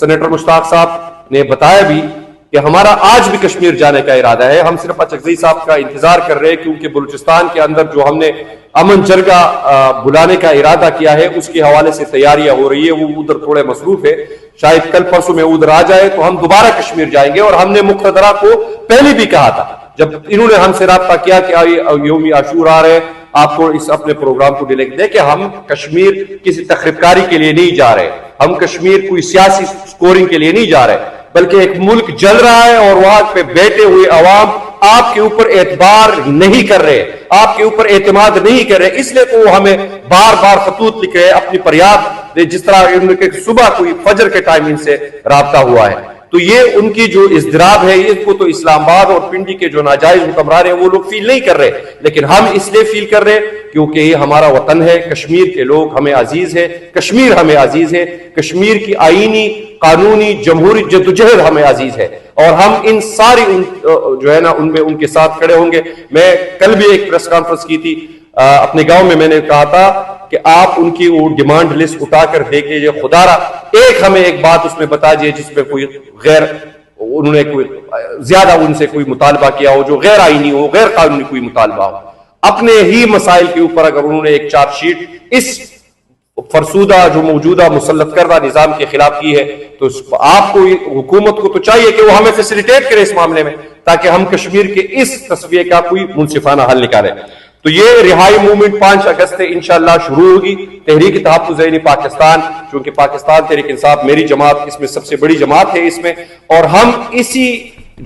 سینیٹر مشتاق صاحب نے بتایا بھی کہ ہمارا آج بھی کشمیر جانے کا ارادہ ہے. ہم صرف اچکزئی صاحب کا انتظار کر رہے ہیں کیونکہ بلوچستان کے اندر جو ہم نے امن جرگہ بلانے کا ارادہ کیا ہے اس کے حوالے سے تیاریاں ہو رہی ہے. وہ ادھر تھوڑے مصروف ہے, شاید کل پرسوں میں ادھر آ جائے تو ہم دوبارہ کشمیر جائیں گے. اور ہم نے مقتدرہ کو پہلے بھی کہا تھا جب انہوں نے ہم سے رابطہ کیا کہ یوم عاشور آ رہے, آپ کو اس اپنے پروگرام کو ڈیلے دے کہ ہم کشمیر کسی تخریب کاری کے لیے نہیں جا رہے, ہم کشمیر کوئی سیاسی سکورنگ کے لیے نہیں جا رہے, بلکہ ایک ملک جل رہا ہے اور وہاں پہ بیٹھے ہوئے عوام آپ کے اوپر اعتبار نہیں کر رہے, آپ کے اوپر اعتماد نہیں کر رہے, اس لیے تو وہ ہمیں بار بار خطوط لکھ رہے اپنی فریاد دے, جس طرح صبح کوئی فجر کے ٹائم ان سے رابطہ ہوا ہے. تو یہ ان کی جو اضطراب ہے اس کو تو اسلام آباد اور پنڈی کے جو ناجائز حکمران ہیں وہ لوگ فیل نہیں کر رہے, لیکن ہم اس لیے فیل کر رہے کیونکہ یہ ہمارا وطن ہے, کشمیر کے لوگ ہمیں عزیز ہے, کشمیر ہمیں عزیز ہے, کشمیر کی آئینی قانونی جمہوری جدوجہد ہمیں عزیز ہے, اور ہم ان ساری جو ہے نا ان میں ان کے ساتھ کھڑے ہوں گے. میں کل بھی ایک پریس کانفرنس کی تھی اپنے گاؤں میں نے کہا تھا کہ آپ ان کی وہ ڈیمانڈ لسٹ اٹھا کر دیکھ لیجیے, خدا را ہمیں ایک بات اس میں بتا دیجیے جس میں کوئی غیر انہوں نے کوئی زیادہ ان سے کوئی مطالبہ کیا ہو, جو غیر آئینی ہو, غیر قانونی کوئی مطالبہ ہو. اپنے ہی مسائل کے اوپر اگر انہوں نے ایک چارج شیٹ اس فرسودہ جو موجودہ مسلط کردہ نظام کے خلاف کی ہے تو آپ کو حکومت کو تو چاہیے کہ وہ ہمیں فیسیلیٹیٹ کرے اس معاملے میں تاکہ ہم کشمیر کے اس تصفیے کا کوئی منصفانہ حل نکالیں. تو یہ رہائی موومنٹ 5 اگست سے انشاءاللہ شروع ہوگی. تحریک تحفظ پاکستان, چونکہ پاکستان تحریک انصاف میری جماعت اس میں سب سے بڑی جماعت ہے اس میں, اور ہم اسی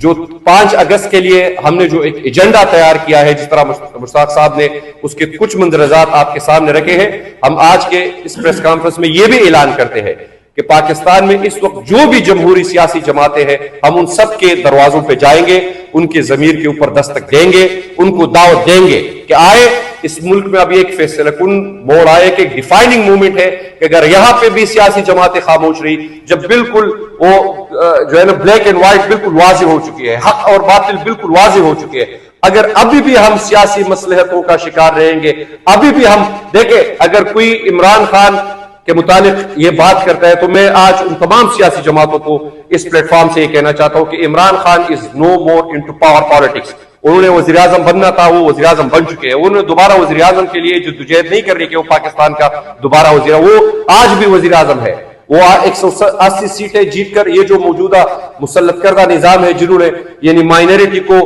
جو 5 اگست کے لیے ہم نے جو ایک ایجنڈا تیار کیا ہے, جس طرح مشتاق صاحب نے اس کے کچھ مندرجات آپ کے سامنے رکھے ہیں, ہم آج کے اس پریس کانفرنس میں یہ بھی اعلان کرتے ہیں کہ پاکستان میں اس وقت جو بھی جمہوری سیاسی جماعتیں ہیں ہم ان سب کے دروازوں پہ جائیں گے, ان کے ضمیر کے اوپر دستک دیں گے, ان کو دعوت دیں گے کہ آئے اس ملک میں ابھی ایک فیصلہ کن موڑ آئے کہ ایک ڈیفائننگ موومنٹ ہے کہ اگر یہاں پہ بھی سیاسی جماعتیں خاموش رہی, جب بالکل وہ جو ہے نا بلیک اینڈ وائٹ بالکل واضح ہو چکی ہے, حق اور باطل بالکل واضح ہو چکی ہے, اگر ابھی بھی ہم سیاسی مصلحتوں کا شکار رہیں گے, ابھی بھی ہم دیکھیں اگر کوئی عمران خان کے متعلق یہ بات کرتا ہے تو میں آج ان تمام سیاسی جماعتوں کو اس پلیٹ فارم سے یہ کہنا چاہتا ہوں کہ عمران خان از نو مور انٹو پاور پالیٹکس. انہوں نے وزیر اعظم بننا تھا, وہ وزیر اعظم بن چکے ہیں. انہوں نے دوبارہ وزیر اعظم کے لیے جدوجہد نہیں کر رہی کہ وہ پاکستان کا دوبارہ وزیر, وہ آج بھی وزیر اعظم ہے. وہ 180 سیٹیں جیت کر یہ جو موجودہ مسلط کردہ نظام ہے جنہوں نے یعنی مائنورٹی کو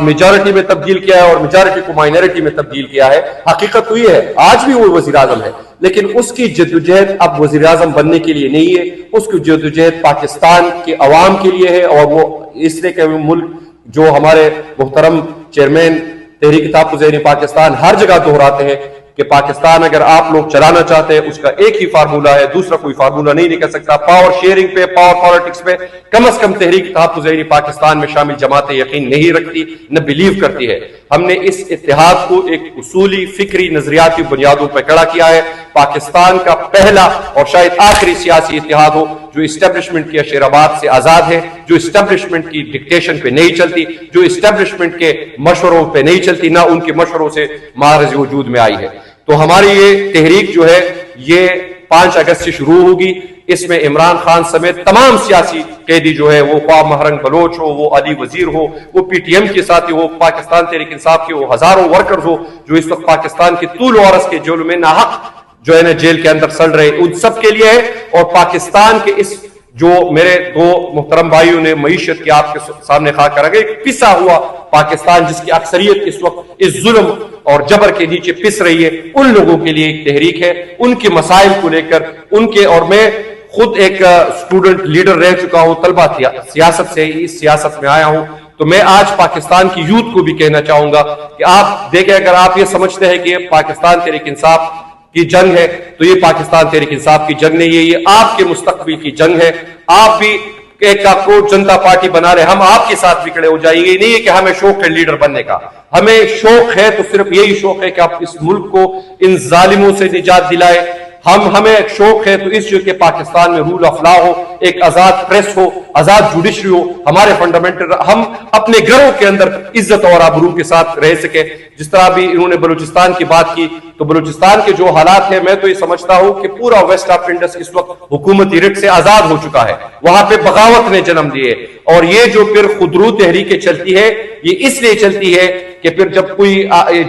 میجورٹی میں تبدیل کیا ہے اور میجورٹی کو مائنورٹی میں تبدیل کیا ہے, حقیقت تو یہ ہے آج بھی وہ وزیر اعظم ہے, لیکن اس کی جدوجہد اب وزیر اعظم بننے کے لیے نہیں ہے, اس کی جدوجہد پاکستان کے عوام کے لیے ہے. اور وہ اس لیے کہ ملک جو ہمارے محترم چیئرمین تحریک تحفظ پاکستان ہر جگہ دہراتے ہیں کہ پاکستان اگر آپ لوگ چلانا چاہتے ہیں اس کا ایک ہی فارمولہ ہے, دوسرا کوئی فارمولہ نہیں نکل سکتا. پاور شیئرنگ پہ, پاور پالیٹکس پہ کم از کم تحریک تحفظ پاکستان میں شامل جماعتیں یقین نہیں رکھتی, نہ بلیو کرتی ہے. ہم نے اس اتحاد کو ایک اصولی فکری نظریاتی بنیادوں پہ کھڑا کیا ہے. پاکستان کا پہلا اور شاید آخری سیاسی اتحاد ہو جو اسٹیبلشمنٹ کے اشیرآباد سے آزاد ہے, جو اسٹیبلشمنٹ کی ڈکٹیشن پہ نہیں چلتی, جو اسٹیبلشمنٹ کے مشوروں پہ نہیں چلتی, نہ ان کے مشوروں سے معرض وجود میں آئی ہے. تو ہماری یہ تحریک جو ہے یہ 5 اگست سے شروع ہوگی. اس میں عمران خان سمیت تمام سیاسی قیدی جو ہے, وہ خواہ مہرنگ بلوچ ہو, وہ علی وزیر ہو, وہ پی ٹی ایم کے ساتھی ہو, پاکستان تحریک انصاف کے وہ ہزاروں ورکرز ہو جو اس وقت پاکستان کے طول و عرض کے جیلوں میں ناحق جو ہے نا جیل کے اندر سڑ رہے, ان سب کے لیے ہے. اور پاکستان کے اس جو میرے 2 محترم بھائیوں نے معیشت کی آپ کے سامنے خاک کر گئے, پسا ہوا پاکستان جس کی اکثریت اس وقت اس ظلم اور جبر کے نیچے پس رہی ہے, ان لوگوں کے لیے ایک تحریک ہے. ان کے مسائل کو لے کر ان کے, اور میں خود ایک اسٹوڈنٹ لیڈر رہ چکا ہوں, طلبہ سیاست سے اس سیاست میں آیا ہوں, تو میں آج پاکستان کی یوتھ کو بھی کہنا چاہوں گا کہ آپ دیکھیں اگر آپ یہ سمجھتے ہیں کہ یہ پاکستان تحریک انصاف کی جنگ ہے تو یہ پاکستان تحریک انصاف کی جنگ نہیں ہے, یہ آپ کے مستقبل کی جنگ ہے. آپ بھی ایک اپروچ جنتا پارٹی بنا رہے, ہم آپ کے ساتھ بھی کھڑے ہو جائیں گے. یہ نہیں ہے کہ ہمیں شوق ہے لیڈر بننے کا, ہمیں شوق ہے تو صرف یہی شوق ہے کہ آپ اس ملک کو ان ظالموں سے نجات دلائے. ہمیں شوق ہے تو اس چیز کے پاکستان میں رول آف لا ہو, ایک آزاد پریس ہو, آزاد جوڈیشری ہو, ہمارے فنڈامنٹل ہم اپنے گھروں کے اندر عزت اور آبرو کے ساتھ رہ سکے. جس طرح بھی انہوں نے بلوچستان کی بات کی, تو بلوچستان کے جو حالات ہیں میں تو یہ سمجھتا ہوں کہ پورا ویسٹ آف انڈس اس وقت حکومتی رٹ سے آزاد ہو چکا ہے. وہاں پہ بغاوت نے جنم دیے, اور یہ جو پھر خودرو تحریکیں چلتی ہے یہ اس لیے چلتی ہے کہ پھر جب کوئی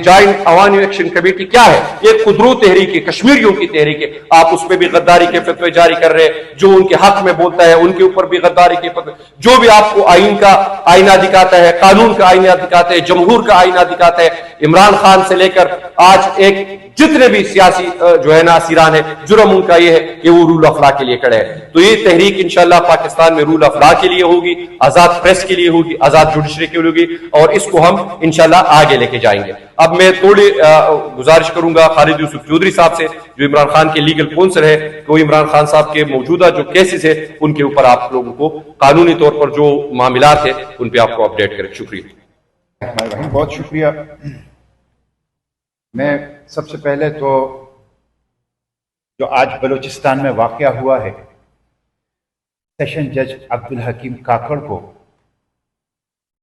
جوائنٹ عوامی ایکشن کمیٹی کیا ہے, یہ خودرو تحریک ہے, کشمیریوں کی تحریک ہے. آپ اس پہ بھی غداری کے فتوے جاری کر رہے, جو ان کے حق میں بولتا ہے ان کے اوپر بھی غداری کے فتوے, جو بھی آپ کو آئین کا آئینہ دکھاتا ہے, قانون کا آئینہ دکھاتا ہے, جمہور کا آئینہ دکھاتا ہے. عمران خان سے لے کر آج ایک جتنے بھی سیاسی جو ہے نا اسیران ہے, جرم ان کا یہ ہے کہ وہ رول آف لا کے لیے کھڑے ہیں. تو یہ تحریک انشاءاللہ پاکستان میں رول آف لا کے لیے ہوگی, آزاد پریس کے لیے ہوگی, آزاد جوڈیشری کے لیے ہوگی, اور اس کو ہم انشاءاللہ آگے لے کے جائیں گے. اب میں تھوڑی گزارش کروں گا خالد یوسف چودھری صاحب سے جو عمران خان کے لیگل کونسل ہے, کہ وہ عمران خان صاحب کے موجودہ جو کیسز ہے ان کے اوپر آپ لوگوں کو قانونی طور پر جو معاملات ہیں ان پہ آپ کو اپڈیٹ کریں. شکریہ. بہت شکریہ. میں سب سے پہلے تو جو آج بلوچستان میں واقعہ ہوا ہے, سیشن جج عبدالحکیم کاکڑ کو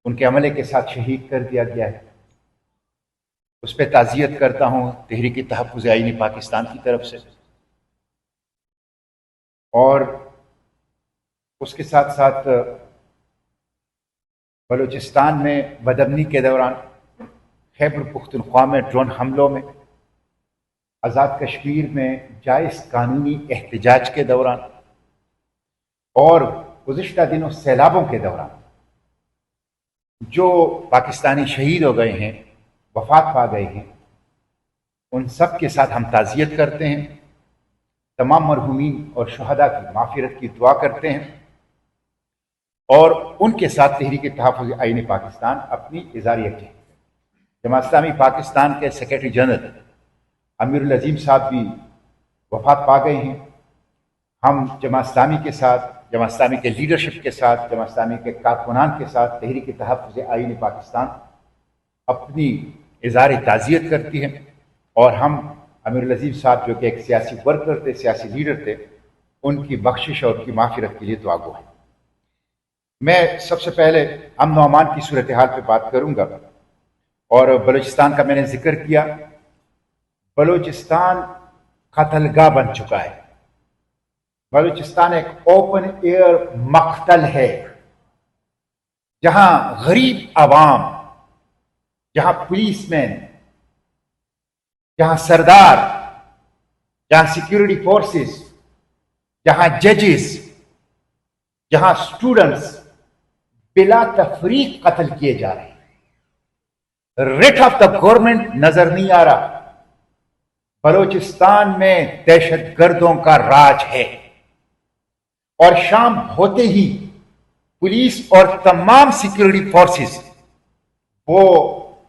ان کے عملے کے ساتھ شہید کر دیا گیا ہے, اس پہ تعزیت کرتا ہوں تحریک تحفظ آئین پاکستان کی طرف سے. اور اس کے ساتھ ساتھ بلوچستان میں بدامنی کے دوران, خیبر پختونخوا میں ڈرون حملوں میں, آزاد کشمیر میں جائز قانونی احتجاج کے دوران, اور گزشتہ دنوں سیلابوں کے دوران جو پاکستانی شہید ہو گئے ہیں, وفات پا گئے ہیں, ان سب کے ساتھ ہم تعزیت کرتے ہیں. تمام مرحومین اور شہداء کی مغفرت کی دعا کرتے ہیں, اور ان کے ساتھ تحریک تحفظ آئین پاکستان اپنی اظہاریہ کی. جماعت اسلامی پاکستان کے سیکریٹری جنرل امیر العظیم صاحب بھی وفات پا گئے ہیں. ہم جماعت اسلامی کے ساتھ, جماعت اسلامی کے لیڈرشپ کے ساتھ, جماعت اسلامی کے کارکنان کے ساتھ تحریک تحفظ آئین پاکستان اپنی اظہار تعزیت کرتی ہے. اور ہم امیر العظیم صاحب جو کہ ایک سیاسی ورکر تھے, سیاسی لیڈر تھے, ان کی بخشش اور ان کی مغفرت کے لیے دعا گو ہیں. میں سب سے پہلے امن و امان کی صورتحال پہ بات کروں گا, اور بلوچستان کا میں نے ذکر کیا. بلوچستان قتل گاہ بن چکا ہے. بلوچستان ایک اوپن ایئر مقتل ہے, جہاں غریب عوام, جہاں پولیس مین, جہاں سردار, جہاں سیکیورٹی فورسز, جہاں ججز, جہاں سٹوڈنٹس بلا تفریق قتل کیے جا رہے ہیں. ریٹ آف دا گورنمنٹ نظر نہیں آ رہا. بلوچستان میں دہشت گردوں کا راج ہے, اور شام ہوتے ہی پولیس اور تمام سیکیورٹی فورسز وہ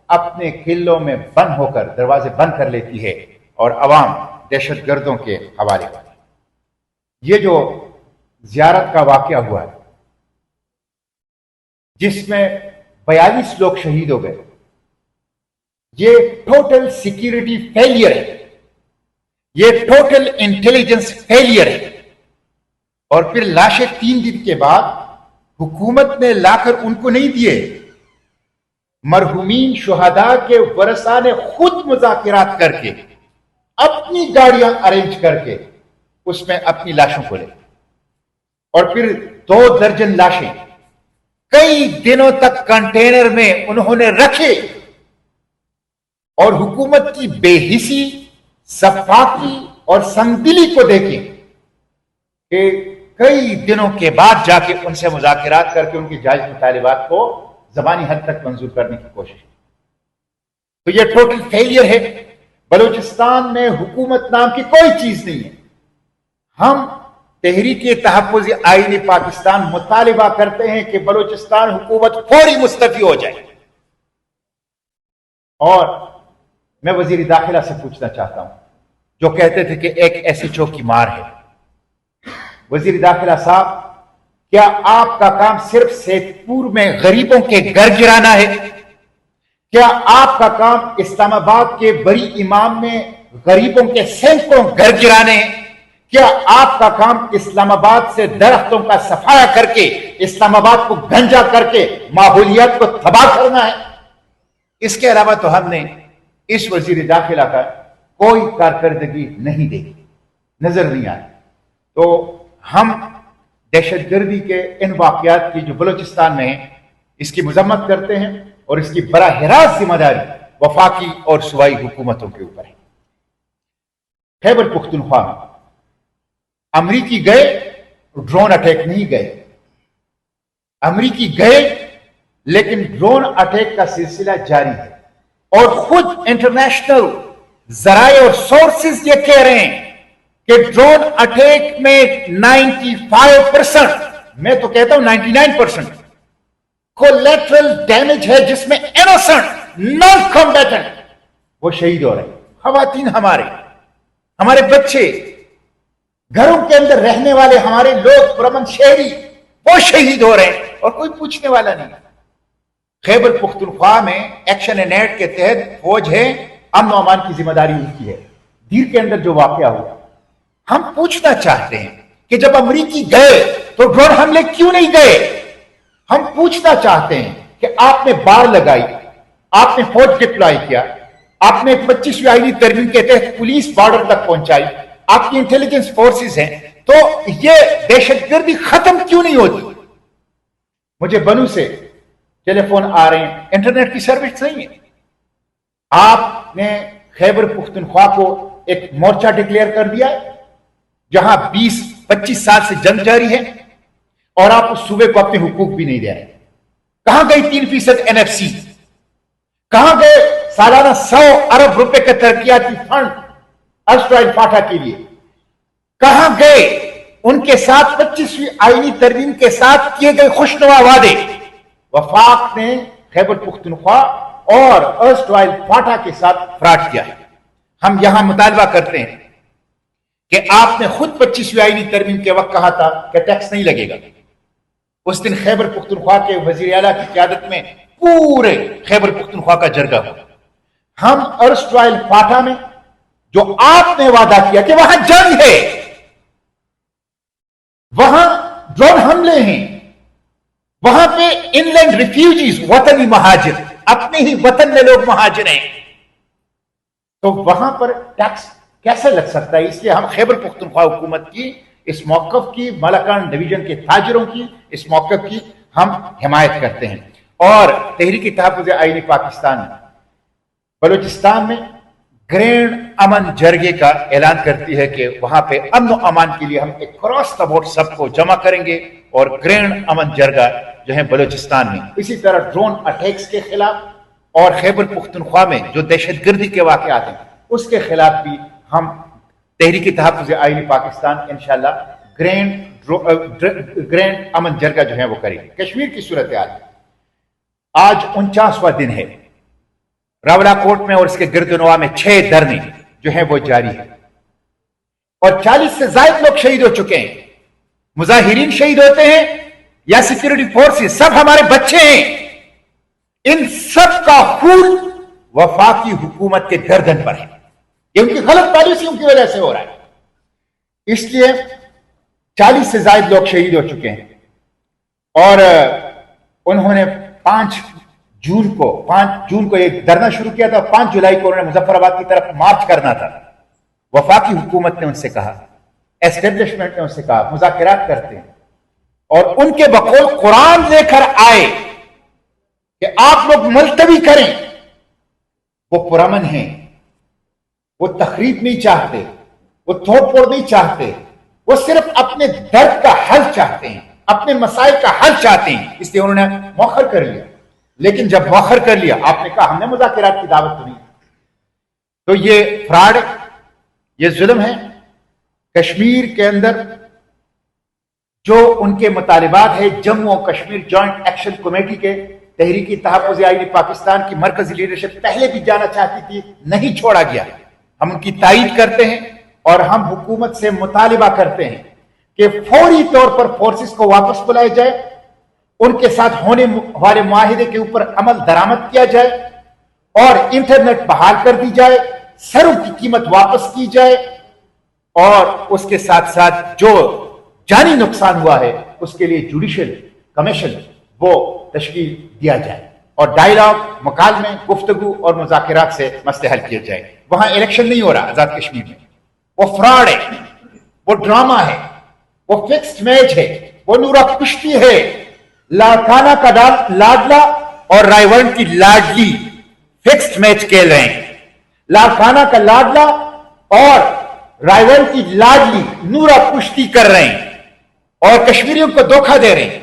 اپنے قلعوں میں بند ہو کر دروازے بند کر لیتی ہے, اور عوام دہشت گردوں کے حوالے ہوتی ہے. یہ جو زیارت کا واقعہ ہوا ہے جس میں 42 لوگ شہید ہو گئے, یہ ٹوٹل سیکیورٹی فیلئر ہے, یہ ٹوٹل انٹیلیجنس فیلئر ہے. اور پھر لاشیں 3 دن کے بعد حکومت نے لا کر ان کو نہیں دیے. مرحومین شہداء کے ورثاء نے خود مذاکرات کر کے اپنی گاڑیاں ارینج کر کے اس میں اپنی لاشوں کو لے, اور پھر 2 درجن لاشیں کئی دنوں تک کنٹینر میں انہوں نے رکھے. اور حکومت کی بے حسی, صفاقی اور سنگدلی کو دیکھیں کہ کئی دنوں کے بعد جا کے ان سے مذاکرات کر کے ان کی جائز مطالبات کو زبانی حد تک منظور کرنے کی کوشش کی. تو یہ ٹوٹل فیلئر ہے. بلوچستان میں حکومت نام کی کوئی چیز نہیں ہے. ہم تحریک تحفظ آئین پاکستان مطالبہ کرتے ہیں کہ بلوچستان حکومت فوری مستعفی ہو جائے. اور میں وزیر داخلہ سے پوچھنا چاہتا ہوں, جو کہتے تھے کہ ایک ایسی چو کی مار ہے. وزیر داخلہ صاحب, کیا آپ کا کام صرف سیت پور میں غریبوں کے گھر گرانا ہے؟ کیا آپ کا کام اسلام آباد کے بڑی امام میں غریبوں کے سینکڑوں گھر گرانے ہیں؟ کیا آپ کا کام اسلام آباد سے درختوں کا صفایا کر کے اسلام آباد کو گنجا کر کے ماحولیات کو تباہ کرنا ہے؟ اس کے علاوہ تو ہم نے اس وزیر داخلہ کا کوئی کارکردگی نہیں دیکھی، نظر نہیں آئی۔ تو ہم دہشت گردی کے ان واقعات کی جو بلوچستان میں ہیں اس کی مذمت کرتے ہیں، اور اس کی براہ راست ذمہ داری وفاقی اور صوبائی حکومتوں کے اوپر ہے۔ خیبر پختونخوا میں امریکی گئے، ڈرون اٹیک نہیں گئے، امریکی گئے لیکن ڈرون اٹیک کا سلسلہ جاری ہے، اور خود انٹرنیشنل ذرائع اور سورسز یہ کہہ رہے ہیں کہ ڈرون اٹیک میں 95%، میں تو کہتا ہوں 99% کولیٹرل ڈیمیج ہے، جس میں انوسنٹ نان کمبیٹنٹ وہ شہید ہو رہے ہیں۔ خواتین ہمارے بچے، گھروں کے اندر رہنے والے ہمارے لوگ، پرامن شہری، وہ شہید ہو رہے ہیں اور کوئی پوچھنے والا نہیں۔ خیبر پختونخوا میں ایکشن اینڈ ایڈ کے تحت فوج ہے، امن و امان کی ذمہ داری ان کی ہے۔ دیر کے اندر جو واقعہ ہوا، ہم پوچھنا چاہتے ہیں کہ جب امریکی گئے تو ڈرون حملے کیوں نہیں گئے؟ ہم پوچھنا چاہتے ہیں کہ آپ نے بار لگائی، آپ نے فوج ڈپلائی کیا، آپ نے 25ویں آئینی ترمیم کے تحت پولیس بارڈر تک پہنچائی، آپ کی انٹیلیجنس فورسز ہیں، تو یہ دہشت گردی ختم کیوں نہیں ہوتی؟ مجھے بنو سے ٹیلی فون آ رہے ہیں، انٹرنیٹ کی سروس نہیں ہے۔ آپ نے خیبر پختونخوا کو ایک مورچہ ڈکلیئر کر دیا ہے جہاں 20-25 سال سے جنگ جاری ہے، اور آپ اس صوبے کو اپنے حقوق بھی نہیں دے رہے۔ کہاں گئی 3% NFC؟ کہاں گئے سالانہ 100 ارب روپے کا ترقیاتی فنڈ اسرائیل فاٹا کے لیے؟ کہاں گئے ان کے ساتھ 25ویں آئینی ترمیم کے ساتھ کیے گئے خوشنما وعدے؟ وفاق نے خیبر پختونخوا اور اسرائیل فاٹا کے ساتھ فراڈ کیا ہے۔ ہم یہاں مطالبہ کرتے ہیں کہ آپ نے خود 25ویں آئینی ترمیم کے وقت کہا تھا کہ ٹیکس نہیں لگے گا۔ اس دن خیبر پختونخوا کے وزیر اعلیٰ کی قیادت میں پورے خیبر پختونخوا کا جرگہ ہوا۔ ہم اسرائیل فاٹا میں جو آپ نے وعدہ کیا کہ وہاں جنگ ہے، وہاں ڈرون حملے ہیں، وہاں پہ ان لینڈ ریفیوجیز، وطنی مہاجر، اپنے ہی وطن میں لوگ مہاجر ہیں، تو وہاں پر ٹیکس کیسے لگ سکتا ہے؟ اس لیے ہم خیبر پختونخوا حکومت کی اس موقف کی، مالاکان ڈویژن کے تاجروں کی اس موقف کی ہم حمایت کرتے ہیں۔ اور تحریک تحفظ آئین پاکستان بلوچستان میں گرینڈ امن جرگے کا اعلان کرتی ہے کہ وہاں پہ امن و امان کے لیے ہم ایک کراس دا بورڈ سب کو جمع کریں گے، اور گرینڈ امن جرگہ جو ہے بلوچستان میں۔ اسی طرح ڈرون اٹیکس کے خلاف اور خیبر پختونخوا میں جو دہشت گردی کے واقعات ہیں اس کے خلاف بھی ہم تحریک تحفظ آئین پاکستان انشاءاللہ گرینڈ امن جرگہ جو ہے وہ کریں گے۔ کشمیر کی صورتحال آج 49واں دن ہے، راولا کوٹ میں اور اس کے گرد و نواح میں 6 دھرنے جو ہیں وہ جاری ہیں، اور 40 سے زائد لوگ شہید ہو چکے ہیں۔ مظاہرین شہید ہوتے ہیں یا سیکورٹی فورسز، سب ہمارے بچے ہیں، ان سب کا خون وفاقی حکومت کے گردن پر ہے۔ یہ ان کی غلط پالیسیوں کی وجہ سے ہو رہا ہے۔ اس لیے 40 سے زائد لوگ شہید ہو چکے ہیں، اور انہوں نے 5 جون کو ایک دھرنا شروع کیا تھا۔ 5 جولائی کو انہوں نے مظفر آباد کی طرف مارچ کرنا تھا۔ وفاقی حکومت نے ان سے کہا، ایسٹیبلشمنٹ نے ان سے کہا مذاکرات کرتے ہیں، اور ان کے بقول قرآن لے کر آئے کہ آپ لوگ ملتوی کریں۔ وہ پرامن ہیں، وہ تخریب نہیں چاہتے، وہ توڑ پھوڑ نہیں چاہتے، وہ صرف اپنے درد کا حل چاہتے ہیں، اپنے مسائل کا حل چاہتے ہیں، اس لیے انہوں نے مؤخر کر لیا۔ لیکن جب مؤخر کر لیا، آپ نے کہا ہم نے مذاکرات کی دعوت تو نہیں، تو یہ فراڈ، یہ ظلم ہے۔ کشمیر کے اندر جو ان کے مطالبات ہے، جموں و کشمیر جوائنٹ ایکشن کمیٹی کے تحریک تحفظ آئین پاکستان کی مرکزی لیڈرشپ پہلے بھی جانا چاہتی تھی، نہیں چھوڑا گیا۔ ہم ان کی تائید کرتے ہیں، اور ہم حکومت سے مطالبہ کرتے ہیں کہ فوری طور پر فورسز کو واپس بلایا جائے، ان کے ساتھ ہونے والے معاہدے کے اوپر عمل درآمد کیا جائے، اور انٹرنیٹ بحال کر دی جائے، سروں کی قیمت واپس کی جائے، اور اس کے ساتھ ساتھ جو جانی نقصان ہوا ہے اس کے لیے جوڈیشل کمیشن وہ تشکیل دیا جائے اور ڈائیلاگ، مکالمے، گفتگو اور مذاکرات سے مسئلے حل کیے جائیں. وہاں الیکشن نہیں ہو رہا آزاد کشمیر میں، وہ فراڈ ہے، وہ ڈرامہ ہے، وہ فکسڈ میچ ہے، وہ نورا کشتی ہے. لاڑکانہ کا لاڈلا اور رائے کی لاڈلی فکسڈ میچ کھیل رہے ہیں. لاڑکانہ کا لاڈلا اور رائے کی لاڈلی نورا کشتی کر رہے ہیں اور کشمیریوں کو دھوکہ دے رہے ہیں.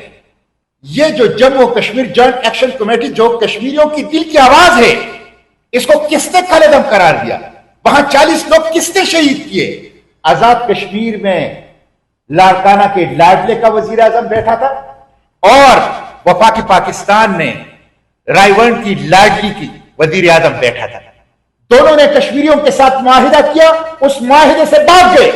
یہ جو Jammu Kashmir joint action committee جو کشمیریوں کی دل کی آواز ہے، اس کو کس نے قلعہ قرار دیا؟ وہاں 40 لوگ کس نے شہید کیے؟ آزاد کشمیر میں لاڑکانہ کے لاڈلے کا وزیر اعظم بیٹھا تھا اور وفاقی پاکستان نے رائے کی لاڈلی کی وزیر اعظم بیٹھا تھا. دونوں نے کشمیریوں کے ساتھ معاہدہ کیا، اس معاہدے سے بھاگ گئے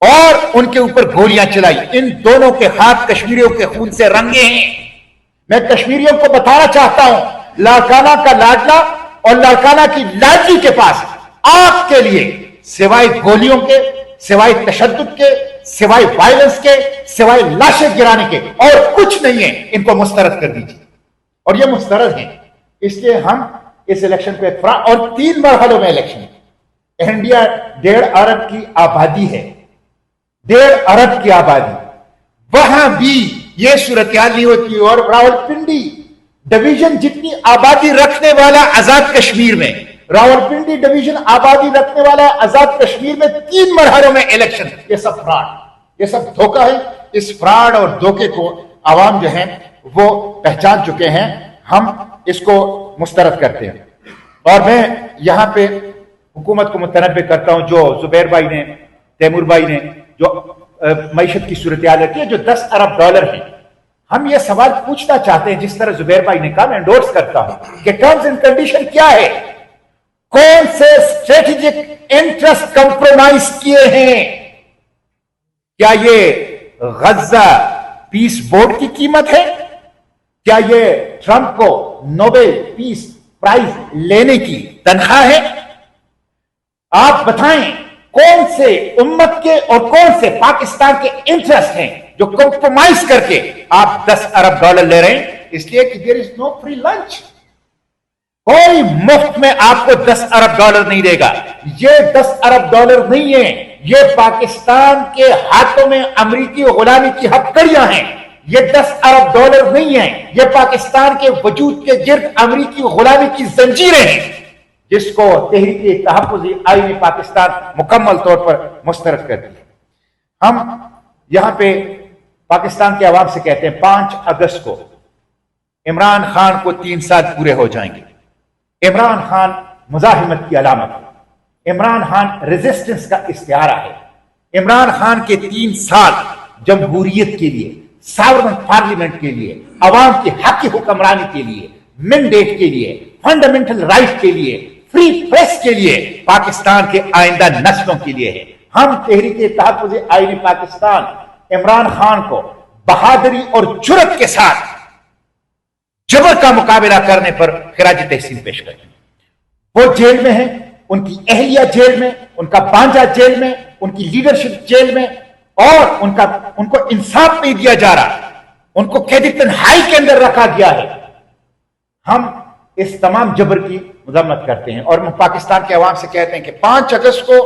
اور ان کے اوپر گولیاں چلائی. ان دونوں کے ہاتھ کشمیریوں کے خون سے رنگے ہیں. میں کشمیریوں کو بتانا چاہتا ہوں، لاڑکانہ کا لاڈلا اور لاڑکانہ کی لاڈلی کے پاس آپ کے لیے سوائے گولیوں کے، سوائے تشدد کے، سوائے وائلنس کے، سوائے لاشیں گرانے کے اور کچھ نہیں ہے. ان کو مسترد کر دیجیے. اور یہ مسترد ہیں، اس لیے ہم اس الیکشن پہ اور 3 مرحلوں میں الیکشن. انڈیا 1.5 ارب کی آبادی ہے، 1.5 ارب کی آبادی، وہاں بھی یہ صورتحال نہیں ہوتی. اور راولپنڈی ڈویژن جتنی آبادی رکھنے والا آزاد کشمیر میں، راولپنڈی ڈویژن آبادی رکھنے والا آزاد کشمیر میں 3 مرحلوں میں الیکشن. یہ سب فراڈ، یہ سب دھوکہ ہے. اس فراڈ اور دھوکے کو عوام جو ہیں وہ پہچان چکے ہیں. ہم اس کو مسترد کرتے ہیں. اور میں یہاں پہ حکومت کو متنبہ کرتا ہوں، جو زبیر بھائی نے، تیمور بھائی نے جو معیشت کی صورتحال رکھی ہے، جو 10 ارب ڈالر ہیں. ہم یہ سوال پوچھنا چاہتے ہیں، جس طرح زبیر بھائی نے کہا، میں انڈورس کرتا ہوں کہ ٹرمز اینڈ کنڈیشن کیا ہے، کون سے اسٹریٹجک انٹرسٹ کمپرومائز کیے ہیں. کیا یہ غزہ پیس بورڈ کی قیمت ہے؟ کیا یہ ٹرمپ کو نوبل پیس پرائز لینے کی تنخواہ ہے؟ آپ بتائیں کون سے امت کے اور کون سے پاکستان کے انٹرسٹ ہیں جو کمپرومائز کر کے آپ 10 ارب ڈالر لے رہے ہیں؟ اس لیے کہ دیر از نو فری لنچ. کوئی مفت میں آپ کو 10 ارب ڈالر نہیں دے گا. یہ 10 ارب ڈالر نہیں ہے، یہ پاکستان کے ہاتھوں میں امریکی غلامی کی ہتھکڑیاں ہیں. یہ 10 ارب ڈالر نہیں ہیں، یہ پاکستان کے وجود کے گرد امریکی غلامی کی زنجیریں ہیں، جس کو تحریک تحفظ آئین پاکستان مکمل طور پر مسترد کر دی. ہم یہاں پہ پاکستان کے عوام سے کہتے ہیں 5 اگست کو عمران خان کو 3 سال پورے ہو جائیں گے. عمران خان مزاحمت کی علامت ہے، عمران خان ریزسٹنس کا استعارہ ہے. عمران خان کے 3 سال جمہوریت کے لیے، ساورن پارلیمنٹ کے لیے، عوام کی حق کی حکمرانی کے لیے، مینڈیٹ کے لیے، فنڈامنٹل رائٹ کے لیے، فری پریس کے لیے، پاکستان کے آئندہ نسلوں کے لیے ہے. ہم تحریک تحفظ آئین پاکستان عمران خان کو بہادری اور جرأت کے ساتھ جبر کا مقابلہ کرنے پر خراج تحسین پیش کرتے ہیں. وہ جیل میں ہیں، ان کی اہلیہ جیل میں، ان کا بانجا جیل میں، ان کی لیڈرشپ جیل میں، اور ان کو انصاف نہیں دیا جا رہا، ان کو قید تنہائی کے اندر رکھا گیا ہے. ہم اس تمام جبر کی مذمت کرتے ہیں اور ہم پاکستان کے عوام سے کہتے ہیں کہ 5 اگست کو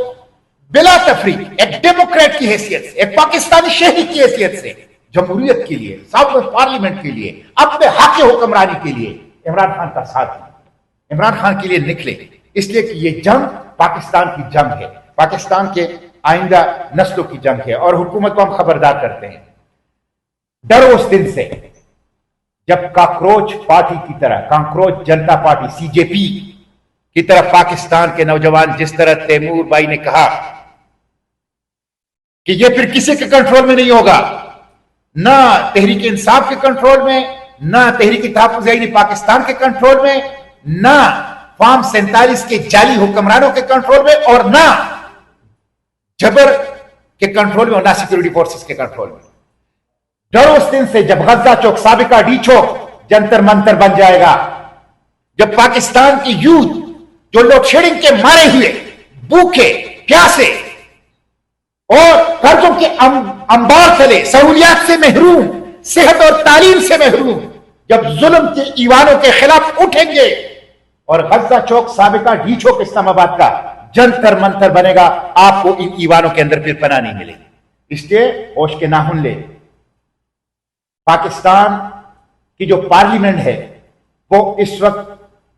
بلا تفریق ایک ڈیموکریٹ کی حیثیت سے، ایک پاکستانی شہری کی حیثیت سے، جمہوریت کے لیے، ساورن پارلیمنٹ کے لیے، اپنے حق حکمرانی کے لیے عمران خان کا ساتھ دیں، عمران خان کے لیے نکلے. اس لیے کہ یہ جنگ پاکستان کی جنگ ہے، پاکستان کے آئندہ نسلوں کی جنگ ہے. اور حکومت کو ہم خبردار کرتے ہیں، ڈرو اس دن سے جب کاکروچ پارٹی کی طرح، کاکروچ جنتا پارٹی CJP کی طرف پاکستان کے نوجوان، جس طرح تیمور بھائی نے کہا کہ یہ پھر کسی کے کنٹرول میں نہیں ہوگا، نہ تحریک انصاف کے کنٹرول میں، نہ تحریک تحفظ آئین پاکستان کے کنٹرول میں، نہ فارم 47 کے جعلی حکمرانوں کے کنٹرول میں، اور نہ جبر کے کنٹرول میں، اور نہ سیکورٹی فورسز کے کنٹرول میں. ڈرو اس دن سے جب غزہ چوک، سابقہ ڈی چوک جنتر منتر بن جائے گا، جب پاکستان کی یوتھ جو لوڈ شیڈنگ کے مارے ہوئے، بھوکے پیاسے اور قرضوں کے انبار تلے سہولیات سے محروم, صحت اور تعلیم سے محروم جب ظلم کے ایوانوں کے خلاف اٹھیں گے اور غزہ چوک سابقہ ڈی چوک اسلام آباد کا جنتر منتر بنے گا, آپ کو ان ایوانوں کے اندر پھر پناہ نہیں ملے گی. اس لیے ہوش کے ناخن لے. پاکستان کی جو پارلیمنٹ ہے وہ اس وقت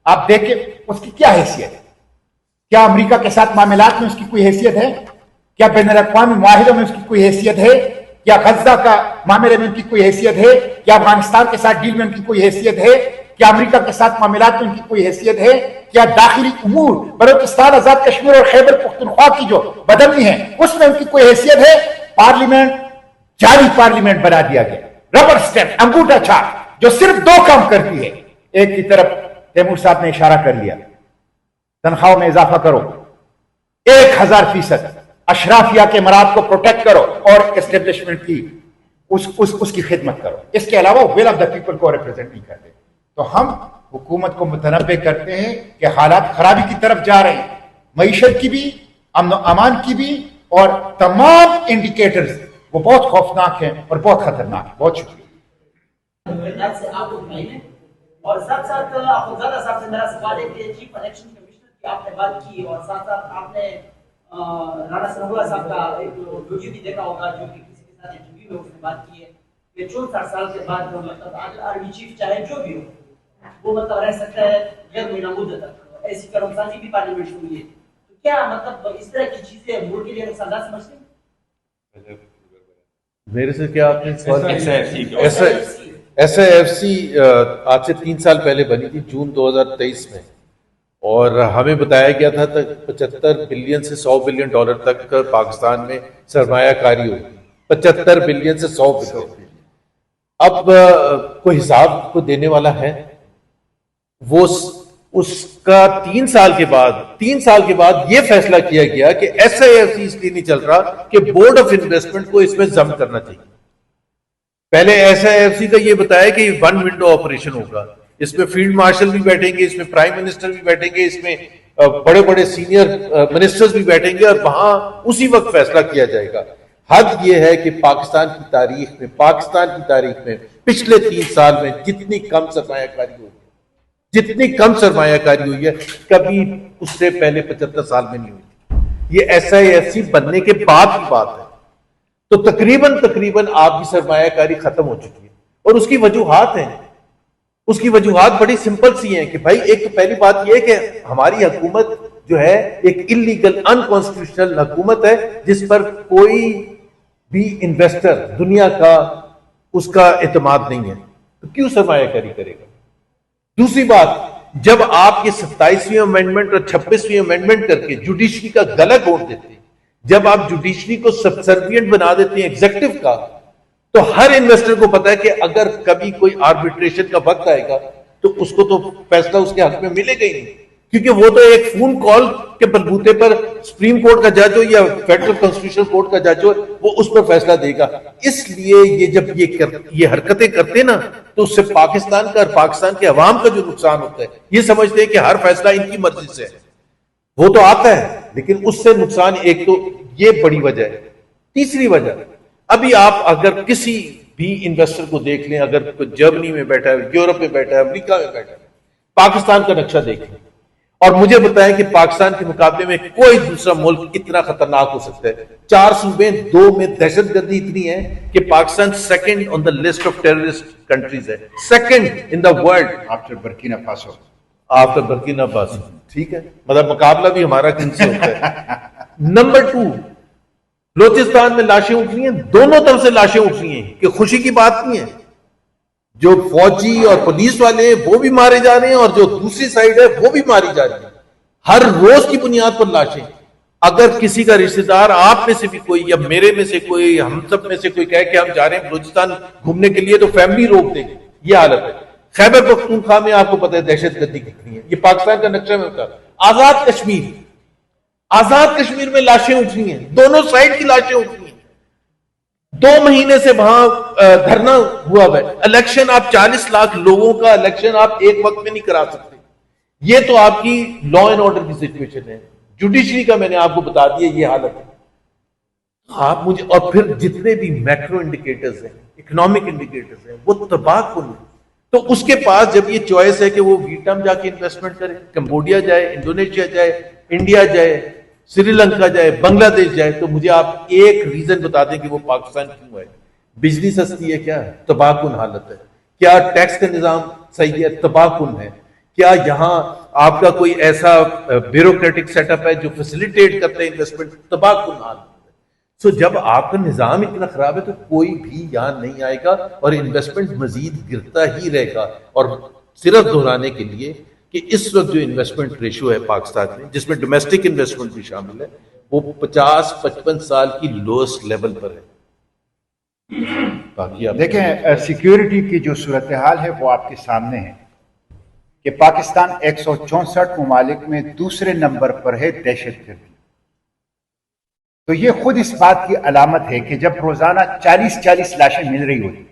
آپ دیکھیں اس کی کیا حیثیت ہے. کیا امریکہ کے ساتھ معاملات میں اس کی کوئی حیثیت ہے؟ کیا بین الاقوامی معاہدوں میں اس کی کوئی حیثیت ہے؟ کیا غزہ کا معاملے میں ان کی کوئی حیثیت ہے؟ کیا افغانستان کے ساتھ ڈیل میں ان کی کوئی حیثیت ہے؟ کیا امریکہ کے ساتھ معاملات میں ان کی کوئی حیثیت ہے؟ کیا داخلی امور بلوچستان, آزاد کشمیر اور خیبر پختونخوا کی جو بدلنی ہے اس میں ان کی کوئی حیثیت ہے؟ پارلیمنٹ جاری پارلیمنٹ بنا دیا گیا, ربر سٹیمپ, انگوٹھا چھاپ, جو صرف دو کام کرتی ہے. ایک کی طرف تیمور صاحب نے اشارہ کر لیا, تنخواہوں میں اضافہ کرو 1000%, اشرافیہ کے مراد کو پروٹیکٹ کرو اور اسٹیبلشمنٹ کی اس کی خدمت کرو. اس کے علاوہ ول آف دا پیپل کو ریپرزینٹ نہیں کرتے. تو ہم حکومت کو متنبع کرتے ہیں کہ حالات خرابی کی طرف جا رہے ہیں, معیشت کی بھی, امن و امان کی بھی, اور تمام انڈیکیٹرز وہ بہت خوفناک ہیں اور بہت خطرناک ہیں. بہت شکریہ. اور ساتھ ساتھ اخوندزادہ صاحب سے میرا سوال ہے کہ چیف الیکشن کمشنر کی آپ نے بات کی, اور ساتھ ساتھ آپ نے رانا ثناء اللہ صاحب کا ایک ویڈیو بھی دیکھا ہوگا جو کہ کسی کے ساتھ انٹرویو میں اس نے بات کی ہے کہ 64 سال کے بعد مطلب آرمی چیف چاہے جو بھی ہو وہ مطلب رہ سکتا ہے غیر معینہ مدت تک. ایسی کرم سازی بھی پارلیمنٹ سے ہوئی ہے. تو کیا مطلب اس طرح کی چیزیں ملک کے لیے نقصان دہ سمجھتے ہیں؟ میرے سے کیا آپ نے سوال ایس آئی ایف سی آج سے 3 سال پہلے بنی تھی جون 2023 میں, اور ہمیں بتایا گیا تھا 75 بلین سے 100 بلین ڈالر تک پاکستان میں سرمایہ کاری ہوگی. 75 بلین سے 100 بلین. اب کوئی حساب کو دینے والا ہے, وہ اس کا 3 سال کے بعد یہ فیصلہ کیا گیا کہ ایس آئی ایف سی اس لیے نہیں چل رہا کہ بورڈ آف انویسٹمنٹ کو اس میں ضم کرنا چاہیے. پہلے ایس آئی ایف سی کا یہ بتایا کہ 1 ونڈو آپریشن ہوگا, اس میں فیلڈ مارشل بھی بیٹھیں گے, اس میں پرائم منسٹر بھی بیٹھیں گے, اس میں بڑے بڑے سینئر منسٹرز بھی بیٹھیں گے, اور وہاں اسی وقت فیصلہ کیا جائے گا. حد یہ ہے کہ پاکستان کی تاریخ میں پچھلے 3 سال میں جتنی کم سرمایہ کاری ہوئی ہے کبھی اس سے پہلے 75 سال میں نہیں ہوئی. یہ ایس آئی ایف سی بننے کے بعد کی بات ہے. تو تقریباً آپ کی سرمایہ کاری ختم ہو چکی ہے, اور اس کی وجوہات ہیں. اس کی وجوہات بڑی سمپل سی ہیں کہ بھائی ایک تو پہلی بات یہ ہے کہ ہماری حکومت جو ہے ایک انلیگل انکانسٹیٹیوشنل حکومت ہے, جس پر کوئی بھی انویسٹر دنیا کا اس کا اعتماد نہیں ہے, تو کیوں سرمایہ کاری کرے گا. دوسری بات, جب آپ یہ 27ویں امینڈمنٹ اور 26ویں امینڈمنٹ کر کے جوڈیشری کا گلا گھونٹ دیتے ہیں, جب آپ جوڈیشری کو سبسروینٹ بنا دیتے ہیں ایگزیکٹو کا, تو ہر انویسٹر کو پتا ہے کہ اگر کبھی کوئی آربیٹریشن کا وقت آئے گا تو اس کو تو فیصلہ اس کے حق میں ملے گا ہی نہیں, کیونکہ وہ تو ایک فون کال کے بلبوتے پر سپریم کورٹ کا جج ہو یا فیڈرل کانسٹیٹیوشنل کورٹ کا جج ہو, وہ اس پر فیصلہ دے گا. اس لیے یہ جب یہ حرکتیں کرتے نا, تو اس سے پاکستان کا اور پاکستان کے عوام کا جو نقصان ہوتا ہے, یہ سمجھتے ہیں کہ ہر فیصلہ ان کی مرضی سے ہے. وہ تو آتا ہے لیکن اس سے نقصان, ایک تو یہ بڑی وجہ ہے. تیسری وجہ, ابھی آپ اگر کسی بھی انویسٹر کو دیکھ لیں, اگر کوئی جرمنی میں بیٹھا ہے, یورپ میں بیٹھا ہے, امریکہ میں بیٹھا ہے, پاکستان کا نقشہ دیکھ لیں اور مجھے بتائیں کہ پاکستان کے مقابلے میں کوئی دوسرا ملک اتنا خطرناک ہو سکتا ہے. 4 صوبے 2 میں دہشت گردی اتنی ہے کہ Pakistan second on the list of terrorist countries ہے, second in the world after Burkina Faso. ٹھیک ہے, مطلب مقابلہ بھی ہمارا کن سے ہوتا ہے. نمبر 2, بلوچستان میں لاشیں اٹھ رہی ہیں, دونوں طرف سے لاشیں اٹھ رہی ہیں, کہ خوشی کی بات نہیں ہے. جو فوجی اور پولیس والے ہیں وہ بھی مارے جا رہے ہیں, اور جو دوسری سائیڈ ہے وہ بھی ماری جا رہی ہے. ہر روز کی بنیاد پر لاشیں. اگر کسی کا رشتہ دار, آپ میں سے بھی کوئی یا میرے میں سے کوئی, ہم سب میں سے کوئی کہے کہ ہم جا رہے ہیں بلوچستان گھومنے کے لیے, تو فیملی روک دے گی. یہ حالت ہے. خیبر پختونخوا میں آپ کو پتہ ہے دہشت گردی کتنی ہے, یہ پاکستان کا نقشہ میں ہوتا ہے. آزاد کشمیر میں لاشیں اٹھ رہی ہیں, دونوں سائیڈ کی لاشیں اٹھ رہی ہیں. 2 مہینے سے وہاں دھرنا ہوا ہے. الیکشن آپ 40 لاکھ لوگوں کا الیکشن آپ ایک وقت میں نہیں کرا سکتے. یہ تو آپ کی لا اینڈ آرڈر کی سچویشن ہے. جوڈیشری کا میں نے آپ کو بتا دیا یہ حالت ہے. آپ مجھے اور پھر جتنے بھی میکرو انڈیکیٹرز ہیں اکنامک انڈیکیٹرز ہیں وہ تباہ کن ہیں. تو اس کے پاس جب یہ چوائس ہے کہ وہ ویٹنام جا کے انویسٹمنٹ کرے, کمبوڈیا جائے, انڈونیشیا جائے, انڈیا جائے, سری لنکا جائے, بنگلہ دیش جائے, تو مجھے آپ ایک ریزن بتا دیں کہ وہ پاکستان کیوں ہے. بجلی سستی ہے کیا؟ تباہ کن حالت ہے. کیا ٹیکس کا نظام صحیح ہے؟ تباہ کن ہے. کیا یہاں آپ کا کوئی ایسا بیوروکریٹک سیٹ اپ ہے جو فیسیلیٹیٹ کرتا ہے انویسٹمنٹ؟ تباہ کن حالت ہے. سو جب آپ کا نظام اتنا خراب ہے تو کوئی بھی یہاں نہیں آئے گا اور انویسٹمنٹ مزید گرتا ہی رہے گا. اور صرف دہرانے کے لیے کہ اس وقت جو انویسٹمنٹ ریشو ہے پاکستان میں, جس میں ڈومیسٹک انویسٹمنٹ بھی شامل ہے, وہ 50-55 سال کی لوئسٹ لیول پر ہے. باقی آپ دیکھیں سیکیورٹی کی جو صورتحال ہے وہ آپ کے سامنے ہے کہ پاکستان 164 ممالک میں دوسرے نمبر پر ہے دہشت گردی. تو یہ خود اس بات کی علامت ہے کہ جب روزانہ 40 لاشیں مل رہی ہوتی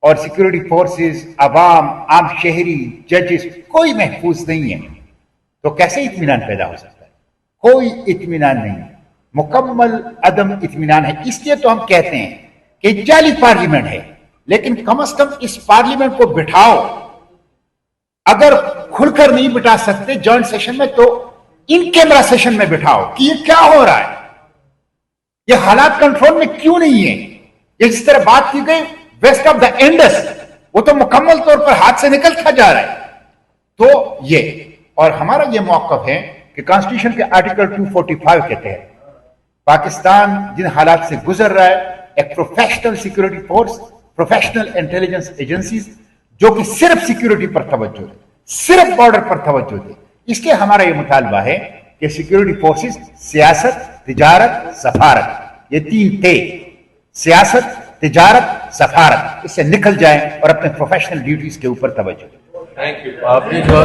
اور سیکیورٹی فورسز, عوام, عام شہری, ججز کوئی محفوظ نہیں ہے, تو کیسے اطمینان پیدا ہو سکتا ہے؟ کوئی اطمینان نہیں ہے, مکمل عدم اطمینان ہے. اس لیے تو ہم کہتے ہیں کہ جعلی پارلیمنٹ ہے, لیکن کم از کم اس پارلیمنٹ کو بٹھاؤ. اگر کھل کر نہیں بٹھا سکتے جوائنٹ سیشن میں تو ان کیمرا سیشن میں بٹھاؤ کہ یہ کیا ہو رہا ہے, یہ حالات کنٹرول میں کیوں نہیں ہے. یہ جس طرح بات کی گئی ویسٹ آف دا انڈس, وہ تو مکمل طور پر ہاتھ سے نکلتا جا رہا ہے. تو یہ اور ہمارا یہ موقف ہے کہ کانسٹیٹیوشن کے آرٹیکل 245 کے تحت پاکستان جن حالات سے گزر رہا ہے, ایک professional security force, professional intelligence agencies جو کہ صرف سیکیورٹی پر توجہ دے, صرف بارڈر پر توجہ دے, اس لیے ہمارا یہ مطالبہ ہے کہ سیکیورٹی فورسز سیاست, تجارت, سفارت, یہ 3 تھے, سیاست, تجارت, سفارت, اس سے نکل جائیں اور اپنے پروفیشنل ڈیوٹیز کے اوپر توجہ دیں. آپ نے جو